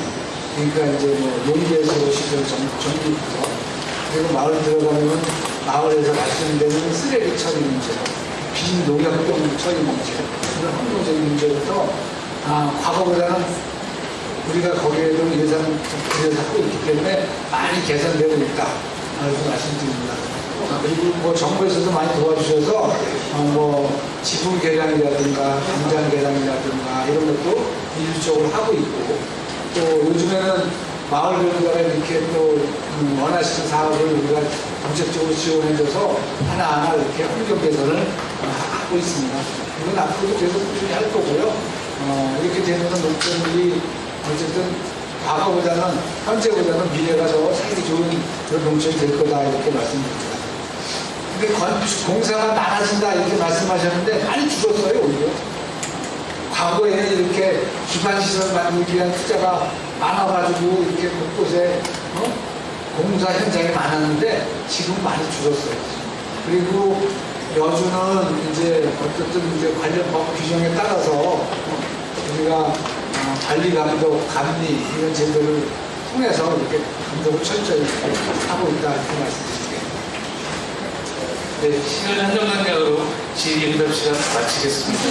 그러니까 이제 농계에서 시설 정비부터, 그리고 마을 들어가면 마을에서 발생되는 쓰레기 처리 문제, 비농약병 처리 문제, 이런 환경적인 문제부터 과거보다는 우리가 거기에도 예산을 들여서 하고 있기 때문에 많이 개선되고 있다 라고 말씀드립니다. 그리고 정부에서도 많이 도와주셔서 지붕 개량이라든가 담장 개량이라든가 이런 것도 일률적으로 하고 있고, 또 요즘에는 마을별로다가 이렇게 또 원하시는 사업을 우리가 정책적으로 지원해줘서 하나하나 이렇게 환경 개선을 하고 있습니다. 이건 앞으로도 계속 꾸준히 할 거고요. 이렇게 되면 농촌들이 어쨌든 과거보다는, 현재보다는 미래가 더 살기 좋은 그런 농촌이 될 거다 이렇게 말씀드립니다. 근데 공사가 많아진다 이렇게 말씀하셨는데 많이 줄었어요. 오히려 과거에 이렇게 기반시설 만들기 위한 투자가 많아가지고 이렇게 곳곳에 공사 현장이 많았는데 지금 많이 줄었어요. 그리고 여주는 이제 어쨌든 이제 관련 법 규정에 따라서 우리가 관리 감독, 감리 이런 제도를 통해서 이렇게 감독을 철저히 하고 있다 이렇게 말씀드릴게요. 네, 시간 한정 관계로 질의응답 시간 마치겠습니다.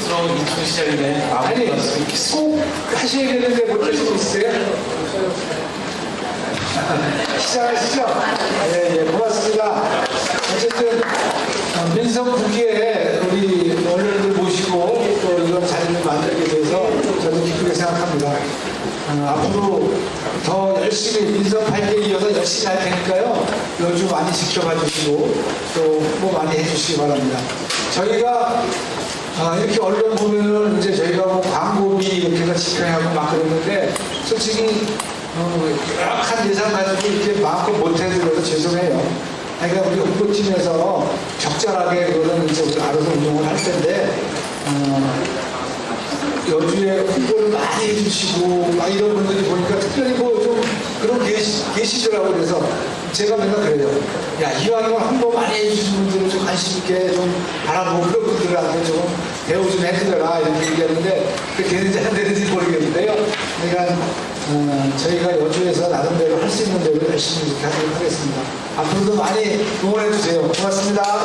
그럼 인천시장님의 아니 꼭 하셔야 되는데 못 하시고 있어요? 시작하시죠? 예, 고맙습니다. 어쨌든 민선 국회에 우리 언론을 모시고 또 이런 자리를 만들게 돼서 저도 기쁘게 생각합니다. 생각합니다. 앞으로 더 열심히 민선 8개 이어서 열심히 할 테니까요. 여주 많이 지켜봐 주시고 또 뭐 많이 해주시기 바랍니다. 저희가 이렇게 언론 보면은 이제 저희가 뭐 광고비 이렇게 해서 집행하고 막 그러는데 솔직히 열악한 예산 가지고 이렇게 마음껏 못해드려서 죄송해요. 그러니까 우리 홍보팀에서 적절하게 그거는 이제 우리 알아서 운영을 할 텐데 여주에 홍보를 많이 해주시고 막 이런 분들이 보니까 특별히 뭐 좀 그런 계시더라고요. 그래서 제가 맨날 그래요. 야, 이왕이면 홍보 많이 해주시는 분들은 좀 관심 있게 좀 바라보고 그런 분들한테 좀 대우 좀 해드려라 이렇게 얘기하는데 그게 되는지 안 되는지 모르겠는데요. 그러니까 저희가 여주에서 나름대로 할 수 있는 대로 열심히 이렇게 하도록 하겠습니다. 앞으로도 많이 응원해 주세요. 고맙습니다.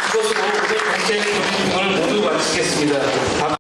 이것으로 오늘 정책 경쟁을 모두 마치겠습니다.